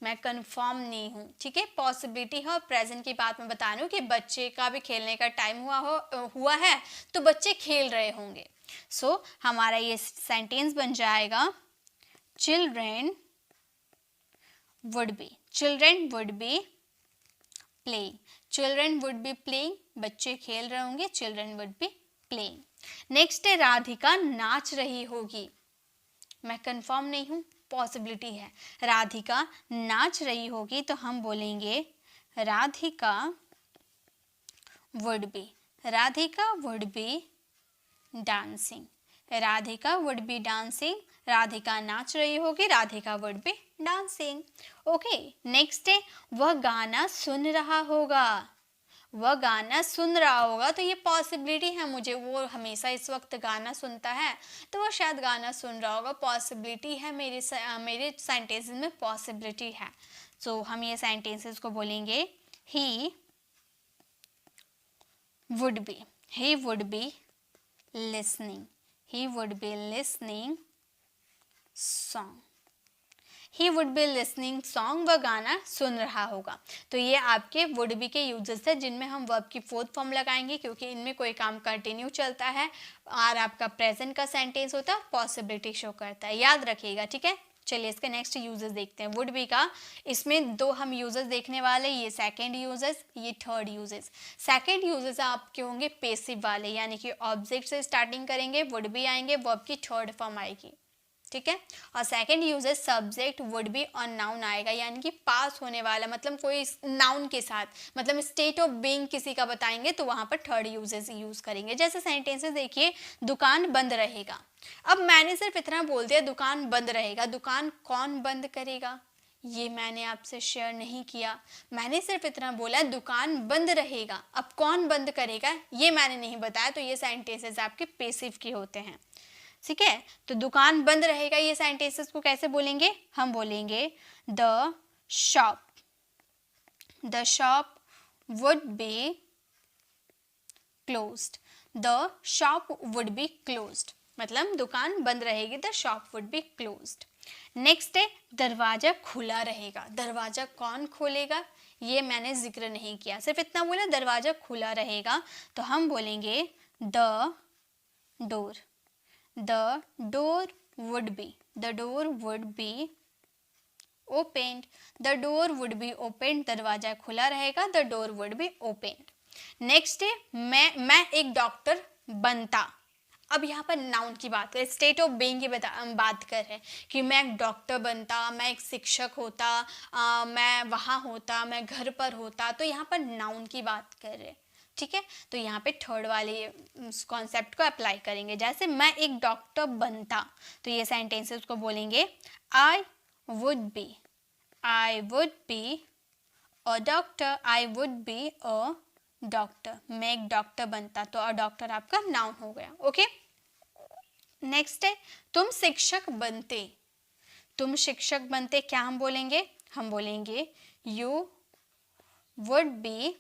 [SPEAKER 1] मैं कंफर्म नहीं हूँ, ठीक है, पॉसिबिलिटी है और प्रेजेंट की बात मैं बता रही हूँ कि बच्चे का भी खेलने का टाइम हुआ है तो बच्चे खेल रहे होंगे। सो हमारा ये सेंटेंस बन जाएगा children would be playing, children would be playing, बच्चे खेल रहे होंगे, children would be playing. Next है राधिका नाच रही होगी, मैं कंफर्म नहीं हूँ, पॉसिबिलिटी है, राधिका नाच रही होगी, तो हम बोलेंगे Radhika would be dancing, Radhika would be dancing, Radhika नाच रही होगी, Radhika would be dancing. Okay, next है वह गाना सुन रहा होगा, तो ये पॉसिबिलिटी है मुझे, वो हमेशा इस वक्त गाना सुनता है तो वो शायद गाना सुन रहा होगा, पॉसिबिलिटी है, मेरे सेंटेंसेस में पॉसिबिलिटी है। सो हम ये सेंटेंसेस को बोलेंगे he would be listening song, he would be listening song, वह गाना सुन रहा होगा। तो ये आपके वुड बी के यूजेस है जिनमें हम वर्ब की फोर्थ फॉर्म लगाएंगे, क्योंकि इनमें कोई काम कंटिन्यू चलता है और आपका प्रेजेंट का सेंटेंस होता है, पॉसिबिलिटी शो करता है, याद रखिएगा, ठीक है। चलिए इसके नेक्स्ट यूजेस देखते हैं वुड बी का। इसमें दो हम यूजेस देखने वाले, ये सेकंड यूजेस, ये थर्ड यूजेस। सेकंड यूजेस आपके होंगे पेसिव वाले, यानी कि ऑब्जेक्ट से स्टार्टिंग करेंगे, वुड बी आएंगे, वर्ब की थर्ड फॉर्म आएगी, ठीक है। और second uses subject would be और नाउन आएगा, यानी कि पास होने वाला, मतलब कोई नाउन के साथ, मतलब स्टेट ऑफ बीइंग किसी का बताएंगे तो वहां पर थर्ड यूजेस यूज करेंगे। जैसे सेंटेंसेस देखिए, दुकान बंद रहेगा, अब मैंने सिर्फ इतना बोल दिया दुकान बंद रहेगा, दुकान कौन बंद करेगा ये मैंने आपसे शेयर नहीं किया, मैंने सिर्फ इतना बोला दुकान बंद रहेगा, अब कौन बंद करेगा ये मैंने नहीं बताया, तो ये सेंटेंसेस आपके पेसिव के होते हैं, ठीक है। तो दुकान बंद रहेगा, ये सेंटेंसेस को कैसे बोलेंगे, हम बोलेंगे the shop the shop would be closed, the shop would be closed, मतलब दुकान बंद रहेगी, the shop would be closed. Next है दरवाजा खुला रहेगा, दरवाजा कौन खोलेगा ये मैंने जिक्र नहीं किया, सिर्फ इतना बोला दरवाजा खुला रहेगा, तो हम बोलेंगे the door, the door would be, the door would be opened, the door would be opened, दरवाजा खुला रहेगा, the door would be opened. Next है मैं एक डॉक्टर बनता, अब यहाँ पर नाउन की बात करें, स्टेट ऑफ बीइंग की बात कर रहे हैं कि मैं एक डॉक्टर बनता, मैं एक शिक्षक होता, मैं वहाँ होता, मैं घर पर होता, तो यहाँ पर नाउन की बात कर रहे हैं, ठीक है। तो यहाँ पे थर्ड वाले कॉन्सेप्ट को अप्लाई करेंगे, जैसे मैं एक डॉक्टर बनता, तो ये सेंटेंसेस को बोलेंगे I would be a doctor, I would be a doctor, मैं एक डॉक्टर बनता, तो अ डॉक्टर आपका नाउन हो गया, ओके। नेक्स्ट है तुम शिक्षक बनते, तुम शिक्षक बनते क्या हम बोलेंगे you would be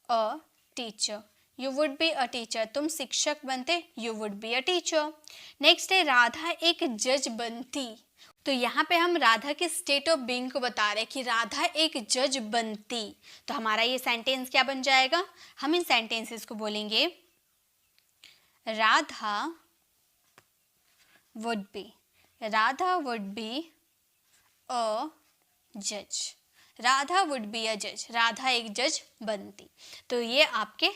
[SPEAKER 1] a teacher, you would be a teacher, तुम शिक्षक बनते, you would be a teacher. Next है राधा एक जज बनती, तो यहाँ पे हम राधा के स्टेट ऑफ बीइंग को बता रहे हैं कि राधा एक जज बनती, तो हमारा ये सेंटेंस क्या बन जाएगा, हम इन सेंटेंसेस को बोलेंगे राधा वुड बी अ जज, राधा वुड बी अ जज, राधा एक जज बनती। तो ये आपके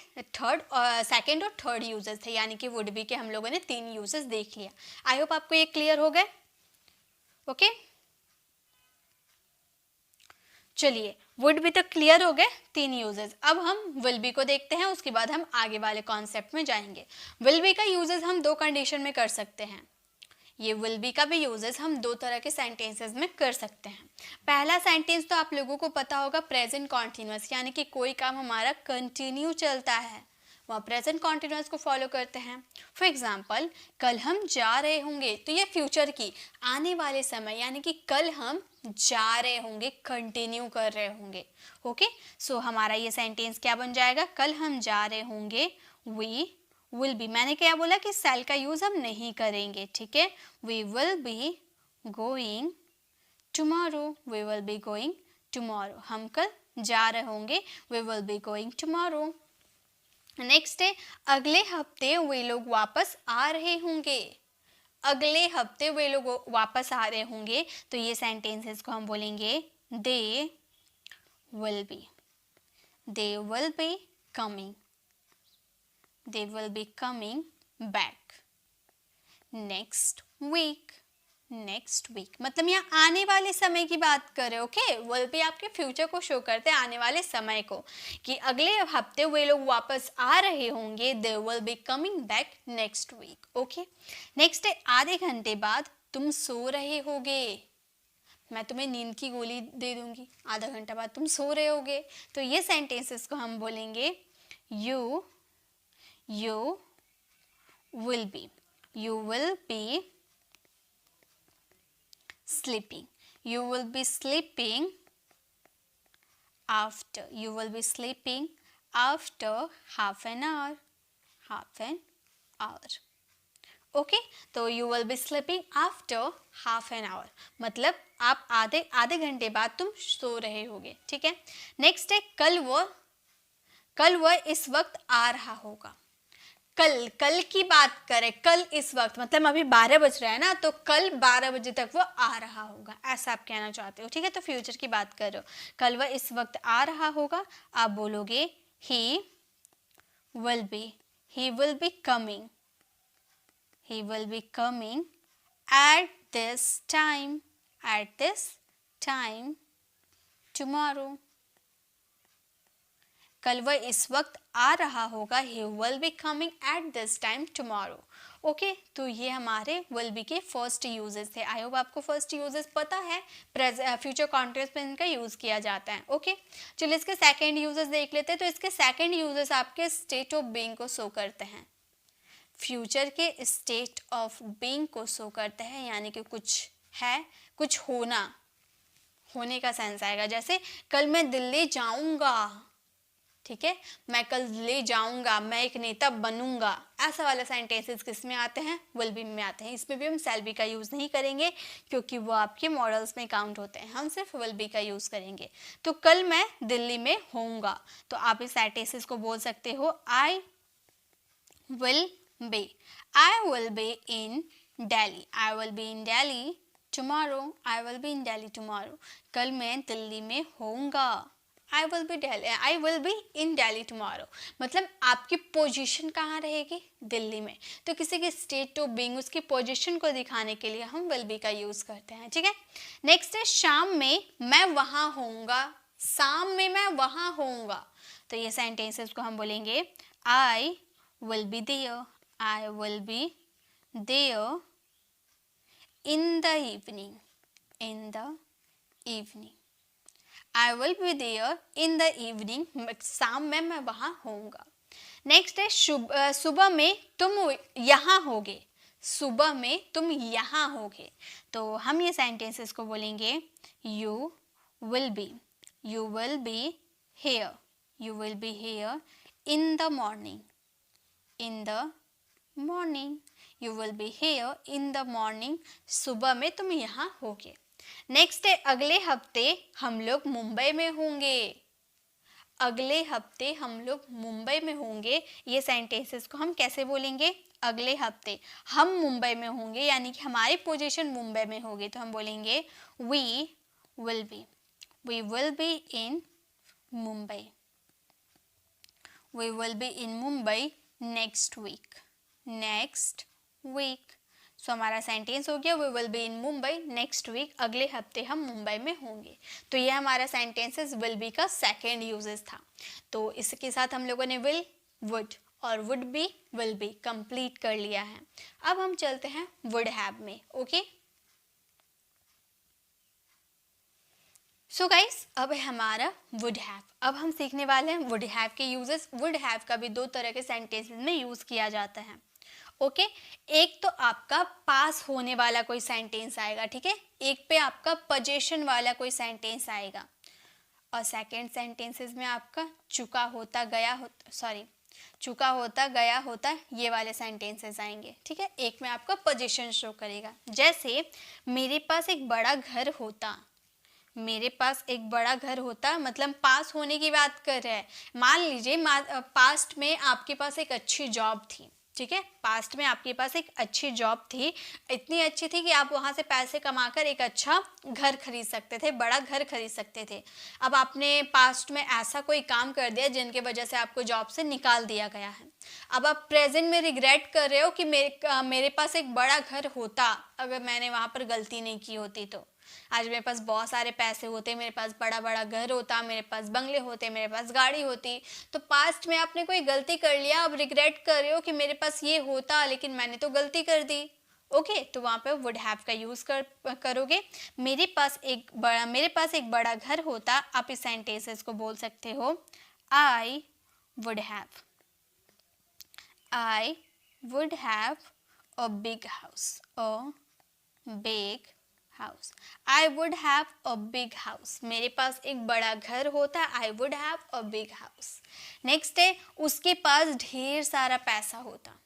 [SPEAKER 1] सेकंड और थर्ड यूजेस थे, यानी कि वुड बी के हम लोगों ने 3 यूजेस देख लिया। आई होप आपको ये क्लियर हो गए, ओके। चलिए वुड बी तो क्लियर हो गए 3 यूजेस, अब हम विल बी को देखते हैं, उसके बाद हम आगे वाले कॉन्सेप्ट में जाएंगे। विल बी का यूजेस हम 2 कंडीशन में कर सकते हैं, ये विल बी का भी यूजेस हम 2 तरह के सेंटेंसेस में कर सकते हैं। पहला सेंटेंस तो आप लोगों को पता होगा प्रेजेंट कॉन्टिन्यूअस, यानी कि कोई काम हमारा कंटिन्यू चलता है, वह प्रेजेंट कॉन्टिन्यूअस को फॉलो करते हैं। फॉर एग्जाम्पल कल हम जा रहे होंगे, तो ये फ्यूचर की आने वाले समय, यानी कि कल हम जा रहे होंगे, कंटिन्यू कर रहे होंगे, ओके। सो हमारा ये सेंटेंस क्या बन जाएगा, कल हम जा रहे होंगे, वी विल बी, मैंने क्या बोला कि सेल का यूज हम नहीं करेंगे, ठीक है। We will be going tomorrow, we will be going tomorrow, हम कल जा रहे होंगे, we will be going tomorrow. Next है अगले हफ्ते वे लोग वापस आ रहे होंगे, अगले हफ्ते वे लोग वापस आ रहे होंगे, तो ये सेंटेंसेस को हम बोलेंगे they will be coming, they will be coming back next week, मतलब यहाँ आने वाले समय की बात कर रहे हो, ओके। विल बी आपके फ्यूचर को शो करते हैं, आने वाले समय को, कि अगले हफ्ते वे लोग वापस आ रहे होंगे, they will be coming back next week, okay. Next है आधे घंटे बाद तुम सो रहे होगे, मैं तुम्हें नींद की गोली दे दूंगी, आधा घंटा बाद तुम सो रहे होगे, तो ये सेंटेंसेस को हम बोलेंगे you will be sleeping, you will be sleeping after, half an hour, okay. तो you will be sleeping after half an hour, मतलब आप आधे घंटे बाद तुम सो रहे होगे, ठीक है। नेक्स्ट है कल वह इस वक्त आ रहा होगा, कल की बात करें, कल इस वक्त मतलब अभी 12 बज रहा है ना, तो कल 12 बजे तक वो आ रहा होगा, ऐसा आप कहना चाहते हो, ठीक है। तो फ्यूचर की बात कर रहे हो, कल वह इस वक्त आ रहा होगा, आप बोलोगे he will be coming at this time tomorrow, कल वह इस वक्त आ रहा होगा, he will be coming at this time tomorrow, okay. तो ये हमारे will be के फर्स्ट यूजेस थे। आई होप आपको फर्स्ट यूजेस पता है, फ्यूचर कॉन्टिन्यूअस में इनका यूज किया जाता है, ओके। चलिए इसके सेकंड यूजेस देख लेते हैं। तो इसके सेकंड यूजेस आपके स्टेट ऑफ बीइंग को शो करते हैं, फ्यूचर के स्टेट ऑफ बीइंग को शो करते हैं, यानी कि कुछ है, कुछ होने का सेंस आएगा। जैसे कल मैं दिल्ली जाऊंगा, ठीक है, मैं कल दिल्ली जाऊंगा, मैं एक नेता बनूंगा, ऐसा वाला सेंटेंसेस किस में आते हैं, विल बी में आते हैं। इसमें भी हम शैल बी का यूज नहीं करेंगे क्योंकि वो आपके मॉडल्स में काउंट होते हैं, हम सिर्फ विल बी का यूज करेंगे। तो कल मैं दिल्ली में होऊंगा, तो आप इस सेंटेंसेस को बोल सकते हो I will be, I will be in Delhi, I will be in Delhi tomorrow, I will be in Delhi tomorrow, कल मैं दिल्ली में होऊंगा, I will be in Delhi tomorrow। मतलब आपकी पोजीशन कहाँ रहेगी, दिल्ली में। तो किसी की स्टेट ऑफ बीइंग, उसकी पोजीशन को दिखाने के लिए हम will be का यूज करते हैं, ठीक है। नेक्स्ट है शाम में मैं वहाँ होऊंगा, शाम में मैं वहाँ होऊंगा, तो ये सेंटेंसेस को हम बोलेंगे I will be there, I will be there in the evening, in the evening, I will be there in the evening, शाम में मैं वहाँ होऊंगा। नेक्स्ट है सुबह में तुम यहाँ होगे, सुबह में तुम यहाँ होगे, तो हम ये सेंटेंसेस को बोलेंगे you will be here, you will be here in the morning, in the morning, you will be here in the morning, सुबह में तुम यहाँ होगे। नेक्स्ट है अगले हफ्ते हम लोग मुंबई में होंगे, अगले हफ्ते हम लोग मुंबई में होंगे, ये सेंटेंसेस को हम कैसे बोलेंगे, अगले हफ्ते हम मुंबई में होंगे, यानी कि हमारी पोजीशन मुंबई में होगी, तो हम बोलेंगे we will be in Mumbai, we will be in Mumbai next week। सो हमारा सेंटेंस हो गया we will be in Mumbai next week, अगले हफ्ते हम मुंबई में होंगे। तो ये हमारा सेंटेंसेस विल बी का सेकेंड यूजेस था। तो इसके साथ हम लोगों ने विल, वुड और would be, will be complete कर लिया है। अब हम चलते हैं वुड हैव में। ओके, सो गाइस अब है हमारा वुड हैव। अब हम सीखने वाले हैं वुड हैव के यूजेस। वुड हैव का भी दो तरह के सेंटेंसेस में यूज किया जाता है। ओके, एक तो आपका पास होने वाला कोई सेंटेंस आएगा, ठीक है, एक पे आपका पोजीशन वाला कोई सेंटेंस आएगा, और सेकंड सेंटेंसेस में आपका चुका होता गया होता ये वाले सेंटेंसेस आएंगे, ठीक है। एक में आपका पोजीशन शो करेगा, जैसे मेरे पास एक बड़ा घर होता, मेरे पास एक बड़ा घर होता मतलब पास होने की बात कर रहा है। मान लीजिए पास्ट में आपके पास एक अच्छी जॉब थी, ठीक है, पास्ट में आपके पास एक अच्छी जॉब थी, इतनी अच्छी थी कि आप वहाँ से पैसे कमाकर एक अच्छा घर खरीद सकते थे, बड़ा घर खरीद सकते थे। अब आपने पास्ट में ऐसा कोई काम कर दिया जिनके वजह से आपको जॉब से निकाल दिया गया है। अब आप प्रेजेंट में रिग्रेट कर रहे हो कि मेरे पास एक बड़ा घर होता, अगर मैंने वहाँ पर गलती नहीं की होती तो आज मेरे पास बहुत सारे पैसे होते, मेरे पास बड़ा बड़ा घर होता, मेरे पास बंगले होते, मेरे पास गाड़ी होती। तो पास्ट में आपने कोई गलती कर लिया, अब रिग्रेट कर रहे हो कि मेरे पास ये होता लेकिन मैंने तो गलती कर दी। ओके, तो वहाँ पे वुड हैव का यूज़ करोगे। मेरे पास एक बड़ा घर होता, आप इस सेंटेंसेस को बोल सकते हो I would have a big house, I would have a big house। मेरे पास एक बड़ा घर होता, I would have a big house। Next है उसके पास ढेर सारा पैसा होता,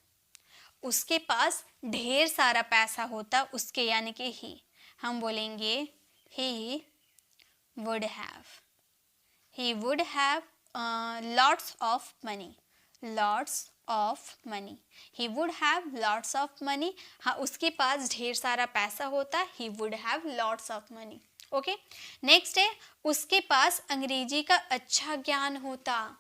[SPEAKER 1] उसके पास ढेर सारा पैसा होता, उसके यानी कि ही, हम बोलेंगे he would have lots of money, he would have lots of money। हाँ, उसके पास ढेर सारा पैसा होता, he would have lots of money। Okay, next है उसके पास अंग्रेजी का अच्छा ज्ञान होता,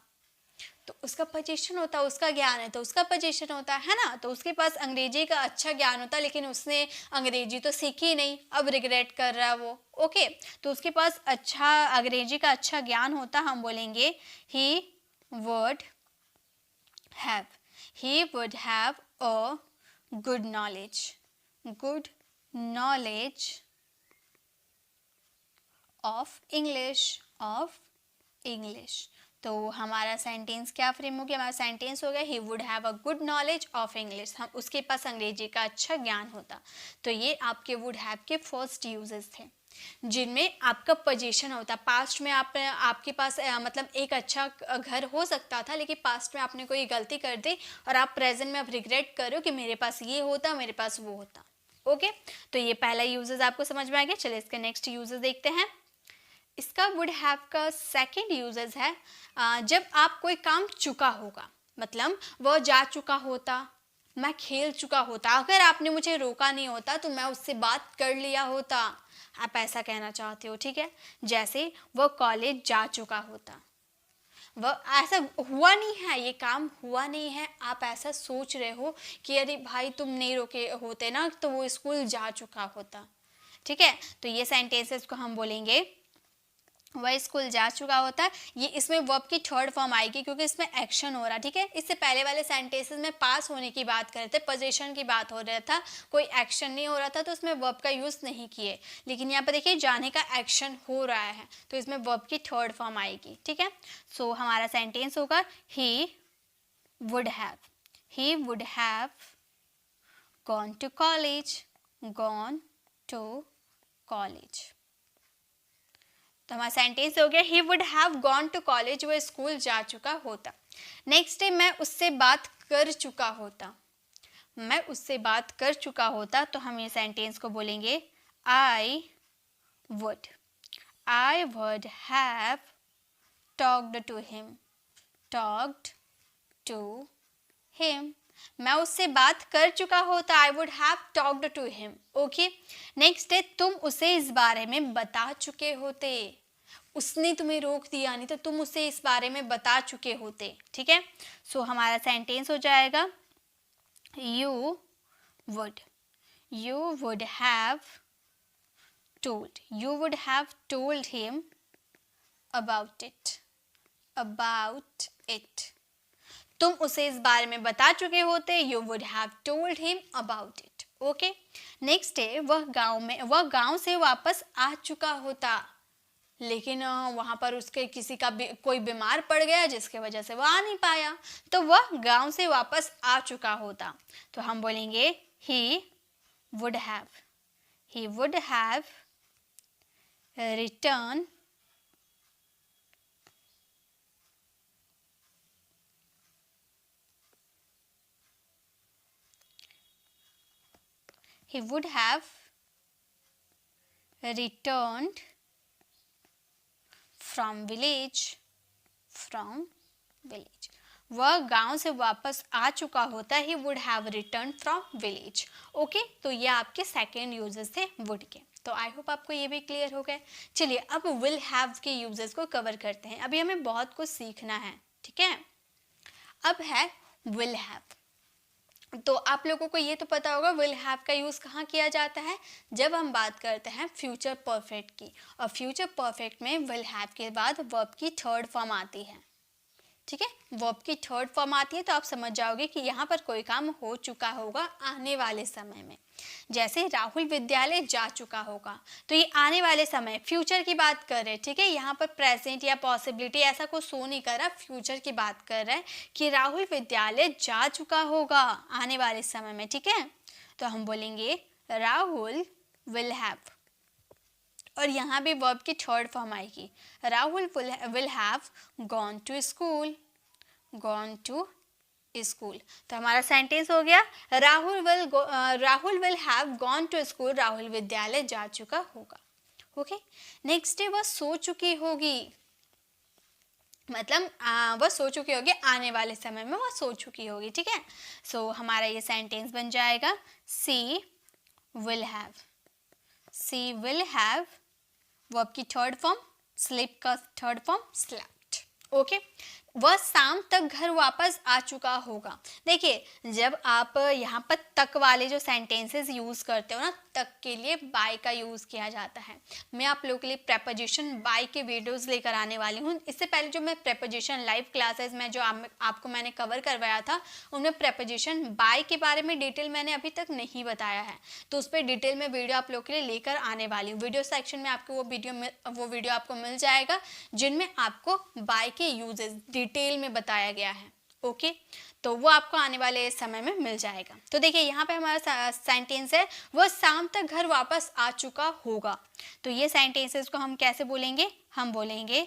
[SPEAKER 1] तो उसका पोजीशन होता, उसका ज्ञान है तो उसका पोजीशन होता है ना। तो उसके पास अंग्रेजी का अच्छा ज्ञान होता लेकिन उसने अंग्रेजी तो सीखी नहीं, अब रिग्रेट कर रहा है वो। ओके, तो उसके पास अंग्रेजी का अच्छा ज्ञान होता, हम बोलेंगे he would have a good knowledge of English। तो हमारा सेंटेंस क्या फ्रेम हो गया, हमारा सेंटेंस हो गया he would have a good knowledge of English। हम उसके पास अंग्रेजी का अच्छा ज्ञान होता। तो ये आपके would have के फर्स्ट यूजेस थे। जिनमें आपका पोजीशन होता है। पास्ट में आपके पास मतलब एक अच्छा घर हो सकता था, लेकिन पास्ट में आपने कोई गलती कर दी और आप प्रेजेंट में अब रिग्रेट कर रहे हो कि मेरे पास ये होता, मेरे पास वो होता। ओके, तो ये पहला यूजेस आपको समझ में आ गया। चलिए इसके नेक्स्ट यूजेस देखते हैं। इसका वुड हैव का सेकंड यूजेस है जब आप कोई काम चुका होगा, मतलब वह जा चुका होता, मैं खेल चुका होता, अगर आपने मुझे रोका नहीं होता तो मैं उससे बात कर लिया होता, आप ऐसा कहना चाहते हो। ठीक है, जैसे वह कॉलेज जा चुका होता, वह ऐसा हुआ नहीं है, ये काम हुआ नहीं है, आप ऐसा सोच रहे हो कि अरे भाई तुम नहीं रोके होते ना तो वो स्कूल जा चुका होता। ठीक है, तो ये सेंटेंसेस को हम बोलेंगे वह स्कूल जा चुका होता। ये इसमें वर्ब की थर्ड फॉर्म आएगी क्योंकि इसमें एक्शन हो रहा। ठीक है, इससे पहले वाले सेंटेंसेस में पास होने की बात कर रहे थे, पोजीशन की बात हो रहा था, कोई एक्शन नहीं हो रहा था, तो इसमें वर्ब का यूज़ नहीं किए। लेकिन यहाँ पर देखिए जाने का एक्शन हो रहा है, तो इसमें वर्ब की थर्ड फॉर्म आएगी। ठीक है, सो हमारा सेंटेंस होगा he would have gone to college. तो हमारा सेंटेंस हो गया he would have gone to college, वो स्कूल जा चुका होता। नेक्स्ट है मैं उससे बात कर चुका होता, तो हम ये सेंटेंस को बोलेंगे I would have talked to him, मैं उससे बात कर चुका होता, I would have talked to him. Okay, next है तुम उसे इस बारे में बता चुके होते, उसने तुम्हें रोक दिया नहीं तो तुम उसे इस बारे में बता चुके होते। ठीक है, सो हमारा सेंटेंस हो जाएगा you would have told him about it, तुम उसे इस बारे में बता चुके होते, you would have told him about it. Okay, next है वह गांव से वापस आ चुका होता, लेकिन वहां पर उसके किसी का कोई बीमार पड़ गया जिसके वजह से वह आ नहीं पाया, तो वह गांव से वापस आ चुका होता। तो हम बोलेंगे he would have return he would have returned from village। वह गांव से वापस आ चुका होता, he would have returned from village। Okay, तो ये आपके सेकेंड यूजेस थे would के। तो आई होप आपको ये भी क्लियर हो गए। चलिए अब will have के यूजेस को कवर करते हैं। अभी हमें बहुत कुछ सीखना है। ठीक है, अब है will have। तो आप लोगों को ये तो पता होगा विल हैव का यूज़ कहाँ किया जाता है, जब हम बात करते हैं फ्यूचर परफेक्ट की, और फ्यूचर परफेक्ट में विल हैव के बाद वर्ब की थर्ड फॉर्म आती है। ठीक है, वर्ब की थर्ड फॉर्म आती है तो आप समझ जाओगे कि यहाँ पर कोई काम हो चुका होगा आने वाले समय में। जैसे राहुल विद्यालय जा चुका होगा, तो ये आने वाले समय फ्यूचर की बात कर रहे हैं। ठीक है, यहाँ पर प्रेजेंट या पॉसिबिलिटी ऐसा कुछ शो नहीं कर रहा, फ्यूचर की बात कर रहा है कि राहुल विद्यालय जा चुका होगा आने वाले समय में। ठीक है, तो हम बोलेंगे राहुल विल हैव, और यहाँ भी वर्ब की थर्ड फॉर्म आएगी, Rahul will have gone to school. तो हमारा सेंटेंस हो गया Rahul will have gone to school, Rahul विद्यालय जा चुका होगा। ओके, नेक्स्ट है वह सो चुकी होगी, मतलब वह सो चुकी होगी आने वाले समय में वह सो चुकी होगी। ठीक है, सो हमारा ये सेंटेंस बन जाएगा सी विल हैव, वर्ब की थर्ड फॉर्म, स्लीप का थर्ड फॉर्म स्लेप्ट। ओके, वह शाम तक घर वापस आ चुका होगा। देखिए जब आप यहाँ पर तक वाले जो सेंटेंसेस यूज़ करते हो ना, तक के लिए बाय का यूज़ किया जाता है। मैं आप लोगों के लिए प्रेपोजिशन बाय के वीडियोस लेकर आने वाली हूँ। इससे पहले जो मैं प्रेपोजिशन लाइव क्लासेस में जो आपको मैंने कवर करवाया था, उनमें प्रेपोजिशन बाय के बारे में डिटेल मैंने अभी तक नहीं बताया है, तो उस पर डिटेल में वीडियो आप लोगों के लिए लेकर आने वाली हूँ। वीडियो सेक्शन में आपको वो वीडियो आपको मिल जाएगा जिनमें आपको बाय के यूजेस डिटेल में बताया गया है। ओके, तो वो आपको आने वाले समय में मिल जाएगा। तो देखिए यहाँ पे हमारा सेंटेंस है वो शाम तक घर वापस आ चुका होगा। तो ये सेंटेंसेस को हम कैसे बोलेंगे, हम बोलेंगे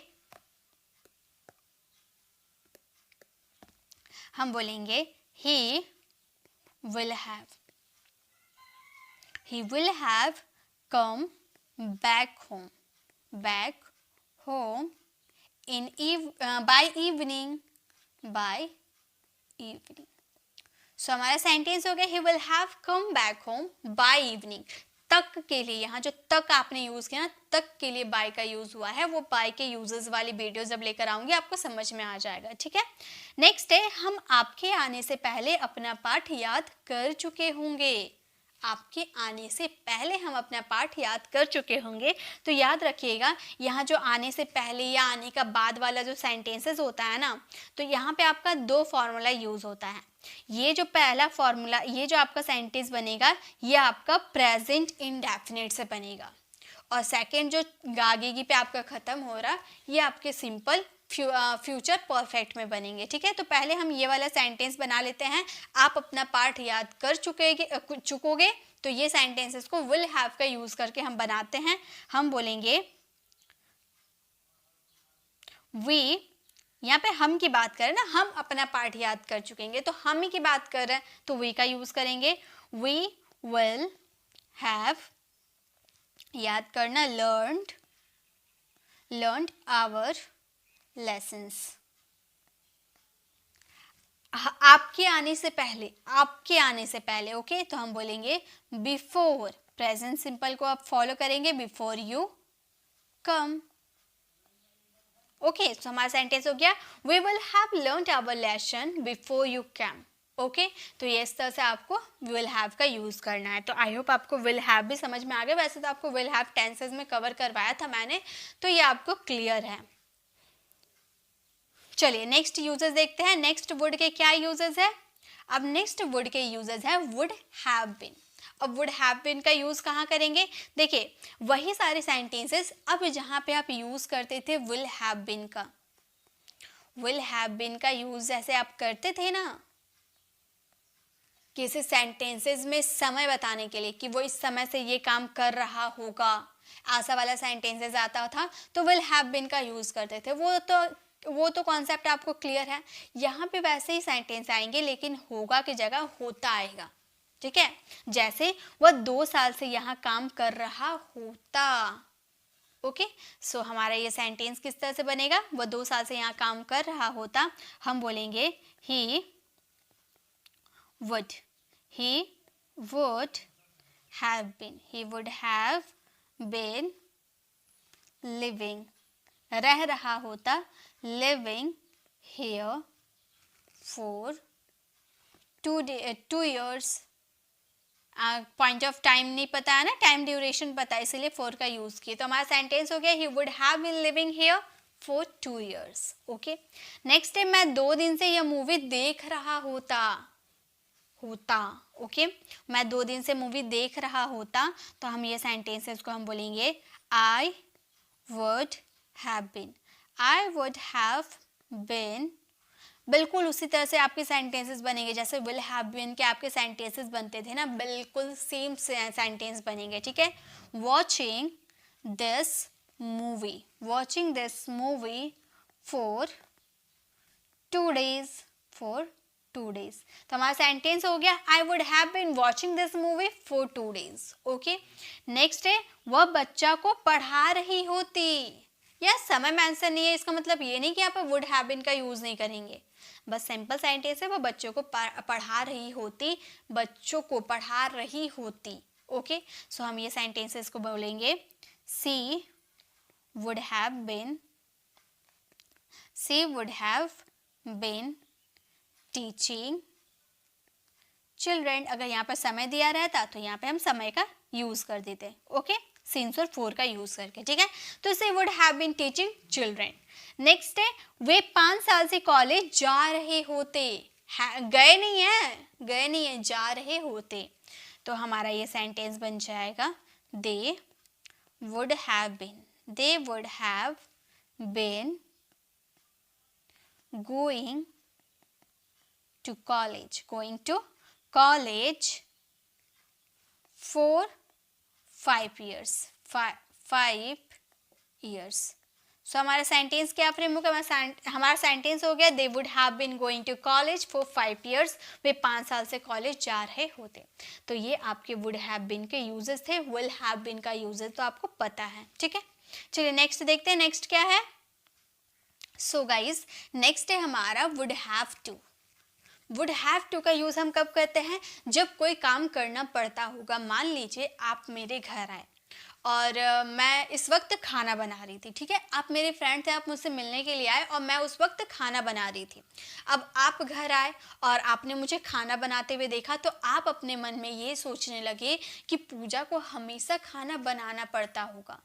[SPEAKER 1] he will have come back home by evening। सो हमारा सेंटेंस हो गया he will have come back home by evening. तक के लिए, यहाँ जो तक आपने यूज किया ना, तक के लिए बाय का यूज हुआ है, वो बाय के यूजेस वाली वीडियो जब लेकर आऊंगी आपको समझ में आ जाएगा, ठीक है। नेक्स्ट है हम आपके आने से पहले अपना पाठ याद कर चुके होंगे। आपके आने से पहले हम अपना पाठ याद कर चुके होंगे। तो याद रखिएगा यहाँ जो आने से पहले या आने का बाद वाला जो सेंटेंसेस होता है ना, तो यहाँ पे आपका दो फॉर्मूला यूज होता है। ये जो पहला फॉर्मूला, ये जो आपका सेंटेंस बनेगा ये आपका प्रेजेंट इंडेफिनिट से बनेगा, और सेकंड जो गागेगी पे आपका खत्म हो रहा ये आपके सिंपल फ्यूचर परफेक्ट में बनेंगे, ठीक है। तो पहले हम ये वाला सेंटेंस बना लेते हैं, आप अपना पाठ याद कर चुकोगे। तो ये सेंटेंसेस को विल हैव का यूज करके हम बनाते हैं। हम बोलेंगे वी, यहाँ पे हम की बात करें ना, हम अपना पाठ याद कर चुकेंगे, तो हम ही की बात कर रहे हैं तो वी का यूज करेंगे। वी विल हैव, याद करना, लर्नड आवर लेसन्स। आपके आने से पहले, ओके। तो हम बोलेंगे बिफोर, प्रेजेंट सिंपल को आप फॉलो करेंगे, बिफोर यू कम। ओके, तो हमारा सेंटेंस हो गया we will have learned our lesson before you came. Okay, तो ये इस तरह से आपको विल हैव का यूज करना है। तो आई होप आपको विल हैव भी समझ में आ गया। वैसे तो आपको विल हैव टेंसेस में कवर करवाया था मैंने, तो ये आपको क्लियर है। चलिए नेक्स्ट यूजेस देखते हैं। नेक्स्ट वुड के क्या यूजेस है। अब नेक्स्ट वुड के यूजेस है वुड हैव बीन। अब वुड हैव बीन का यूज कहाँ करेंगे, देखिए वही सारे सेंटेंसेस अब जहाँ पे आप यूज करते थे विल हैव बीन का यूज जैसे आप करते थे ना किसी सेंटेंसेस में समय बताने के लिए कि वो इस समय से ये काम कर रहा होगा, ऐसा वाला सेंटेंसेस आता था तो विल हैव बीन का यूज करते थे। वो तो कॉन्सेप्ट आपको क्लियर है। यहाँ पे वैसे ही सेंटेंस आएंगे लेकिन होगा की जगह होता आएगा, ठीक है। जैसे वह 2 साल से यहाँ काम कर रहा होता। ओके, सो हमारा ये सेंटेंस किस तरह से बनेगा, वह 2 साल से यहाँ काम कर रहा होता। हम बोलेंगे ही would have been living, रह रहा होता, living here for 2 years। Point of time नहीं पता है ना, टाइम ड्यूरेशन पता है, इसलिए 4 का यूज किया। तो हमारा सेंटेंस हो गया he would have been living here for 2 years। Okay, next है मैं 2 दिन से यह मूवी देख रहा होता। ओके, मैं 2 दिन से मूवी देख रहा होता। तो हम ये सेंटेंसेस को हम बोलेंगे I would have been। बिल्कुल उसी तरह से आपके सेंटेंसेस बनेंगे जैसे विल हैव बीन के आपके सेंटेंसेस बनते थे ना, बिल्कुल सेम सेंटेंस बनेंगे, ठीक है। Watching this movie for 2 days। तो हमारा सेंटेंस हो गया I would have been watching this movie for 2 days। Okay, next है वह बच्चा को पढ़ा रही होती। यह समय में आंसर नहीं है, इसका मतलब ये नहीं कि आप वुड हैव बीन का यूज नहीं करेंगे, बस सिंपल सेंटेंस है वह बच्चों को पढ़ा रही होती। ओके, सो हम ये सेंटेंसेस को बोलेंगे she would have been teaching children. अगर यहाँ पर समय दिया रहता तो यहाँ पे हम समय का यूज कर देते। ओके, सिंस और 4 का यूज करके, ठीक है। तो इसे would have been teaching children. Next है वे 5 साल से कॉलेज जा रहे होते। गए नहीं है, जा रहे होते। तो हमारा ये सेंटेंस बन जाएगा they would have been going to college, going to college for 5 years, 5 years. So हमारा सेंटेंस क्या फ्रेम होगा, हमारा सेंटेंस हो गया they would have been going to college for 5 years, वे 5 साल से कॉलेज जा रहे होते. तो ये आपके वुड हैव बीन के यूजेस थे. विल हैव बीन का यूजेस तो आपको पता है. ठीक है, चलिए नेक्स्ट देखते हैं. नेक्स्ट क्या है? सो गाइज नेक्स्ट है हमारा would have to. Would have to का यूज हम कब करते हैं? जब कोई काम करना पड़ता होगा. मान लीजिए आप मेरे घर आए और मैं इस वक्त खाना बना रही थी. ठीक है, आप मेरे फ्रेंड थे, आप मुझसे मिलने के लिए आए और मैं उस वक्त खाना बना रही थी. अब आप घर आए और आपने मुझे खाना बनाते हुए देखा, तो आप अपने मन में ये सोचने लगे कि पूजा को हमेशा खाना बनाना पड़ता होगा.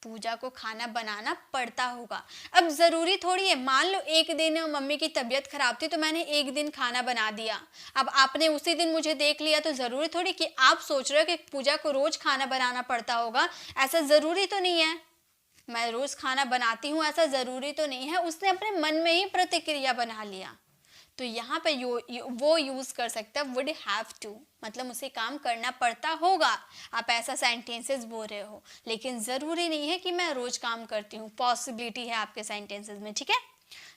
[SPEAKER 1] पूजा को खाना बनाना पड़ता होगा. अब ज़रूरी थोड़ी है, मान लो एक दिन मम्मी की तबीयत खराब थी तो मैंने एक दिन खाना बना दिया. अब आपने उसी दिन मुझे देख लिया तो ज़रूरी थोड़ी कि आप सोच रहे हो कि पूजा को रोज़ खाना बनाना पड़ता होगा. ऐसा ज़रूरी तो नहीं है. मैं रोज़ खाना बनाती हूँ ऐसा ज़रूरी तो नहीं है. उसने अपने मन में ही प्रतिक्रिया बना लिया. तो यहाँ पे वो यूज़ कर सकता है वुड हैव टू, मतलब उसे काम करना पड़ता होगा. आप ऐसा सेंटेंसेस बोल रहे हो, लेकिन ज़रूरी नहीं है कि मैं रोज़ काम करती हूँ. पॉसिबिलिटी है आपके सेंटेंसेस में. ठीक है,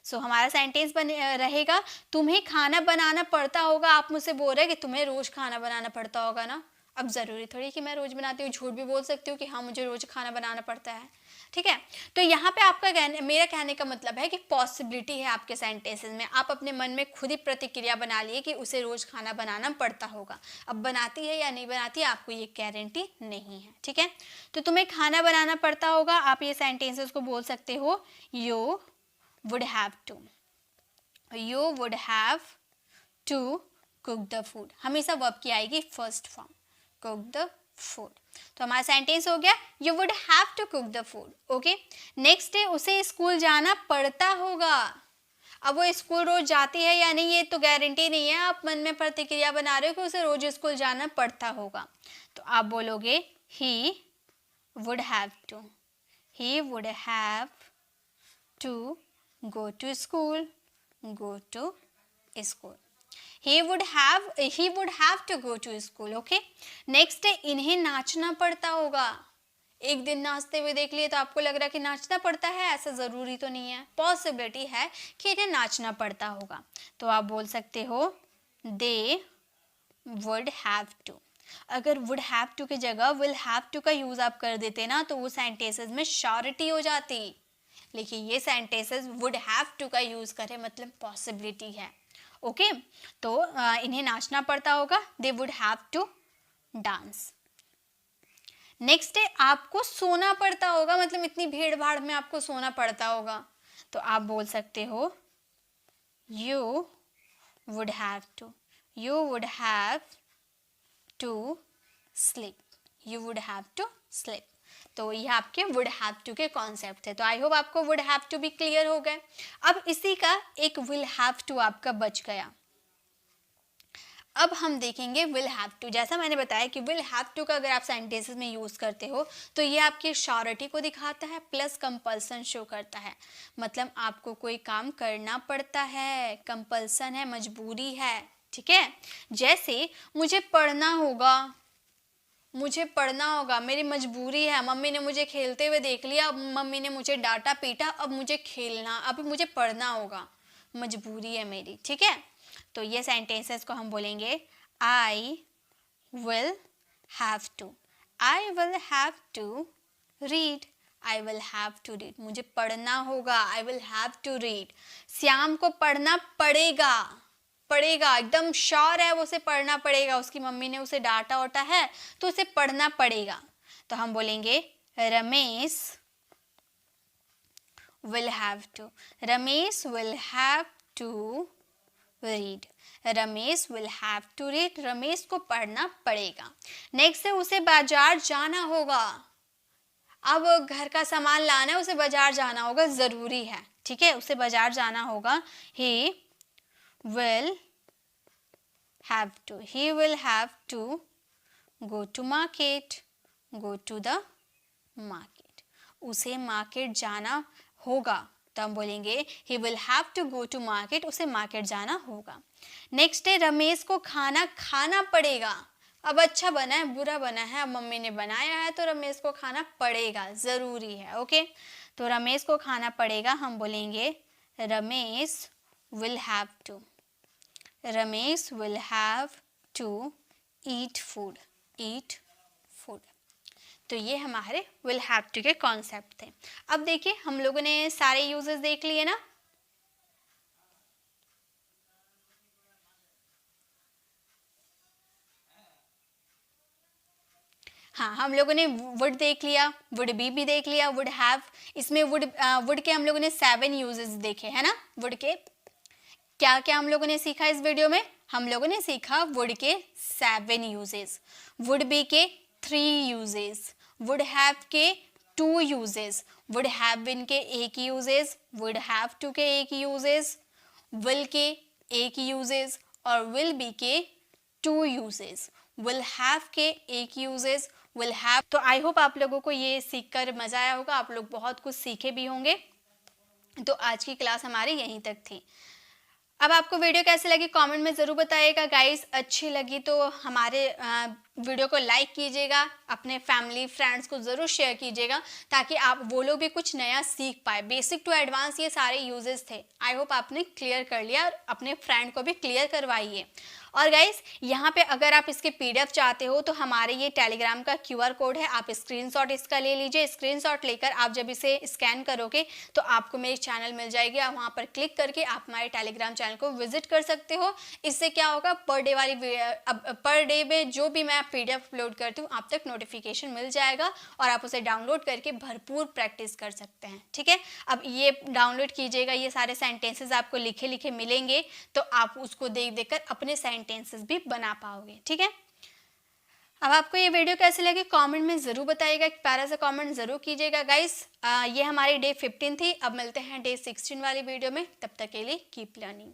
[SPEAKER 1] सो हमारा सेंटेंस रहेगा तुम्हें खाना बनाना पड़ता होगा. आप मुझसे बोल रहे हैं कि तुम्हें रोज़ खाना बनाना पड़ता होगा ना. अब ज़रूरी थोड़ी कि मैं रोज़ बनाती हूँ. झूठ भी बोल सकती हूँ कि हाँ मुझे रोज़ खाना बनाना पड़ता है. ठीक है, तो यहाँ पे आपका मेरा कहने का मतलब है कि पॉसिबिलिटी है आपके सेंटेंसेस में. आप अपने मन में खुद ही प्रतिक्रिया बना लिए कि उसे रोज़ खाना बनाना पड़ता होगा. अब बनाती है या नहीं बनाती है आपको ये गारंटी नहीं है. ठीक है, तो तुम्हें खाना बनाना पड़ता होगा. आप ये सेंटेंसेस को बोल सकते हो you would have to. You would have to cook the food. हमेशा वर्ब की आएगी first form, cook the food. तो हमारा सेंटेंस हो गया you would have to cook the food. Okay, next है उसे स्कूल जाना पड़ता होगा. अब वो स्कूल रोज जाती है या नहीं ये तो गारंटी नहीं है. आप मन में प्रतिक्रिया बना रहे हो कि उसे रोज स्कूल जाना पड़ता होगा. तो आप बोलोगे he would have to. He would have to go to school. Go to school. He would have to go to school. Okay. Next है इन्हें नाचना पड़ता होगा. एक दिन नाचते हुए देख लिए तो आपको लग रहा है कि नाचना पड़ता है. ऐसा ज़रूरी तो नहीं है. पॉसिबिलिटी है कि इन्हें नाचना पड़ता होगा. तो आप बोल सकते हो they would have to. अगर would have to की जगह will have to का यूज़ आप कर देते ना तो वो सेंटेंसेस में श्योरिटी हो जाती. लेकिन ये सेंटेंसेस would have to का यूज़ करे मतलब पॉसिबिलिटी है. ओके तो इन्हें नाचना पड़ता होगा. They would have to dance. Next है आपको सोना पड़ता होगा, मतलब इतनी भीड़ भाड़ में आपको सोना पड़ता होगा. तो आप बोल सकते हो you would have to. You would have to sleep. You would have to sleep. तो ये आपके वुड हैव टू के कॉन्सेप्ट है. तो आई होप आपको वुड हैव टू भी क्लियर हो गए. अब इसी का एक विल हैव टू आपका बच गया. अब हम देखेंगे विल हैव टू. जैसा मैंने बताया कि विल हैव टू का अगर आप सेंटेंसेस में यूज़ करते हो तो ये आपकी श्योरिटी को दिखाता है प्लस कंपल्सन शो करता है. मतलब आपको कोई काम करना पड़ता है, कंपल्सन है, मजबूरी है. ठीक है, जैसे मुझे पढ़ना होगा. मुझे पढ़ना होगा, मेरी मजबूरी है. मम्मी ने मुझे खेलते हुए देख लिया, अब मम्मी ने मुझे डांटा पीटा, अब मुझे खेलना, अब मुझे पढ़ना होगा, मजबूरी है मेरी. ठीक है, तो ये सेंटेंसेस को हम बोलेंगे I will have to. I will have to read. I will have to read. मुझे पढ़ना होगा. I will have to read. Shyam को पढ़ना पड़ेगा. पढ़ेगा, एकदम श्योर है वो, उसे पढ़ना पड़ेगा. उसकी मम्मी ने उसे डांटा वाटा है तो उसे पढ़ना पड़ेगा. तो हम बोलेंगे Ramesh will have to. Ramesh will have to read. Ramesh will have to read. Ramesh को पढ़ना पड़ेगा. नेक्स्ट है उसे बाजार जाना होगा. अब घर का सामान लाना है, उसे बाजार जाना होगा, ज़रूरी है. ठीक है, उसे बाजार जाना होगा. ही will have to. He will have to go to market. Go to the market. उसे मार्केट जाना होगा. तो हम बोलेंगे he will have to go to market, उसे मार्केट जाना होगा। नेक्स्ट है रमेश को खाना खाना पड़ेगा। अब अच्छा बना है बुरा बना है, अब मम्मी ने बनाया है तो रमेश को खाना पड़ेगा, ज़रूरी है। ओके, तो रमेश को खाना पड़ेगा, हम बोलेंगे Ramesh will have to, Ramesh will have to eat food, eat food। तो ये हमारे will have to के कॉन्सेप्ट थे। अब देखिए हम लोगों ने सारे यूजेस देख लिए ना। हाँ, हम लोगों ने वुड देख लिया, वुड बी भी देख लिया, वुड हैव, इसमें वुड के हम लोगों ने 7 यूजेस देखे है ना। वुड के क्या क्या हम लोगों ने सीखा इस वीडियो में? हम लोगों ने सीखा वुड के 7 यूजेस, वुड बी के 3 यूजेस, वुड हैव के 2 यूजेस, वुड हैव बीन के 1 यूजेस, वुड हैव टू के 1 यूजेस, विल के 1 यूजेस और विल बी के 2 यूजेस, विल हैव के 1 यूजेस, विल हैव। तो आई होप आप लोगों को ये सीखकर मजा आया होगा, आप लोग बहुत कुछ सीखे भी होंगे। तो आज की क्लास हमारी यहीं तक थी। अब आपको वीडियो कैसी लगी कमेंट में ज़रूर बताइएगा गाइस। अच्छी लगी तो हमारे वीडियो को लाइक कीजिएगा, अपने फैमिली फ्रेंड्स को ज़रूर शेयर कीजिएगा ताकि आप वो लोग भी कुछ नया सीख पाए। बेसिक टू एडवांस ये सारे यूजेस थे, आई होप आपने क्लियर कर लिया और अपने फ्रेंड को भी क्लियर करवाइए। और गाइस यहाँ पे अगर आप इसके PDF चाहते हो तो हमारे ये टेलीग्राम का QR कोड है, आप स्क्रीनशॉट इसका ले लीजिए। स्क्रीनशॉट लेकर आप जब इसे स्कैन करोगे तो आपको मेरी चैनल मिल जाएगी, आप वहाँ पर क्लिक करके आप हमारे टेलीग्राम चैनल को विजिट कर सकते हो। इससे क्या होगा, पर डे में जो भी मैं PDF अपलोड करती हूँ आप तक नोटिफिकेशन मिल जाएगा और आप उसे डाउनलोड करके भरपूर प्रैक्टिस कर सकते हैं। ठीक है, अब ये डाउनलोड कीजिएगा, ये सारे सेंटेंसेस आपको लिखे लिखे मिलेंगे तो आप उसको देख देख कर अपने सेंटेंसेस भी बना पाओगे। ठीक है, अब आपको ये वीडियो कैसी लगी कमेंट में ज़रूर बताइएगा, एक प्यारा सा कमेंट ज़रूर कीजिएगा गाइस। ये हमारी डे 15 थी, अब मिलते हैं डे 16 वाली वीडियो में, तब तक के लिए कीप लर्निंग।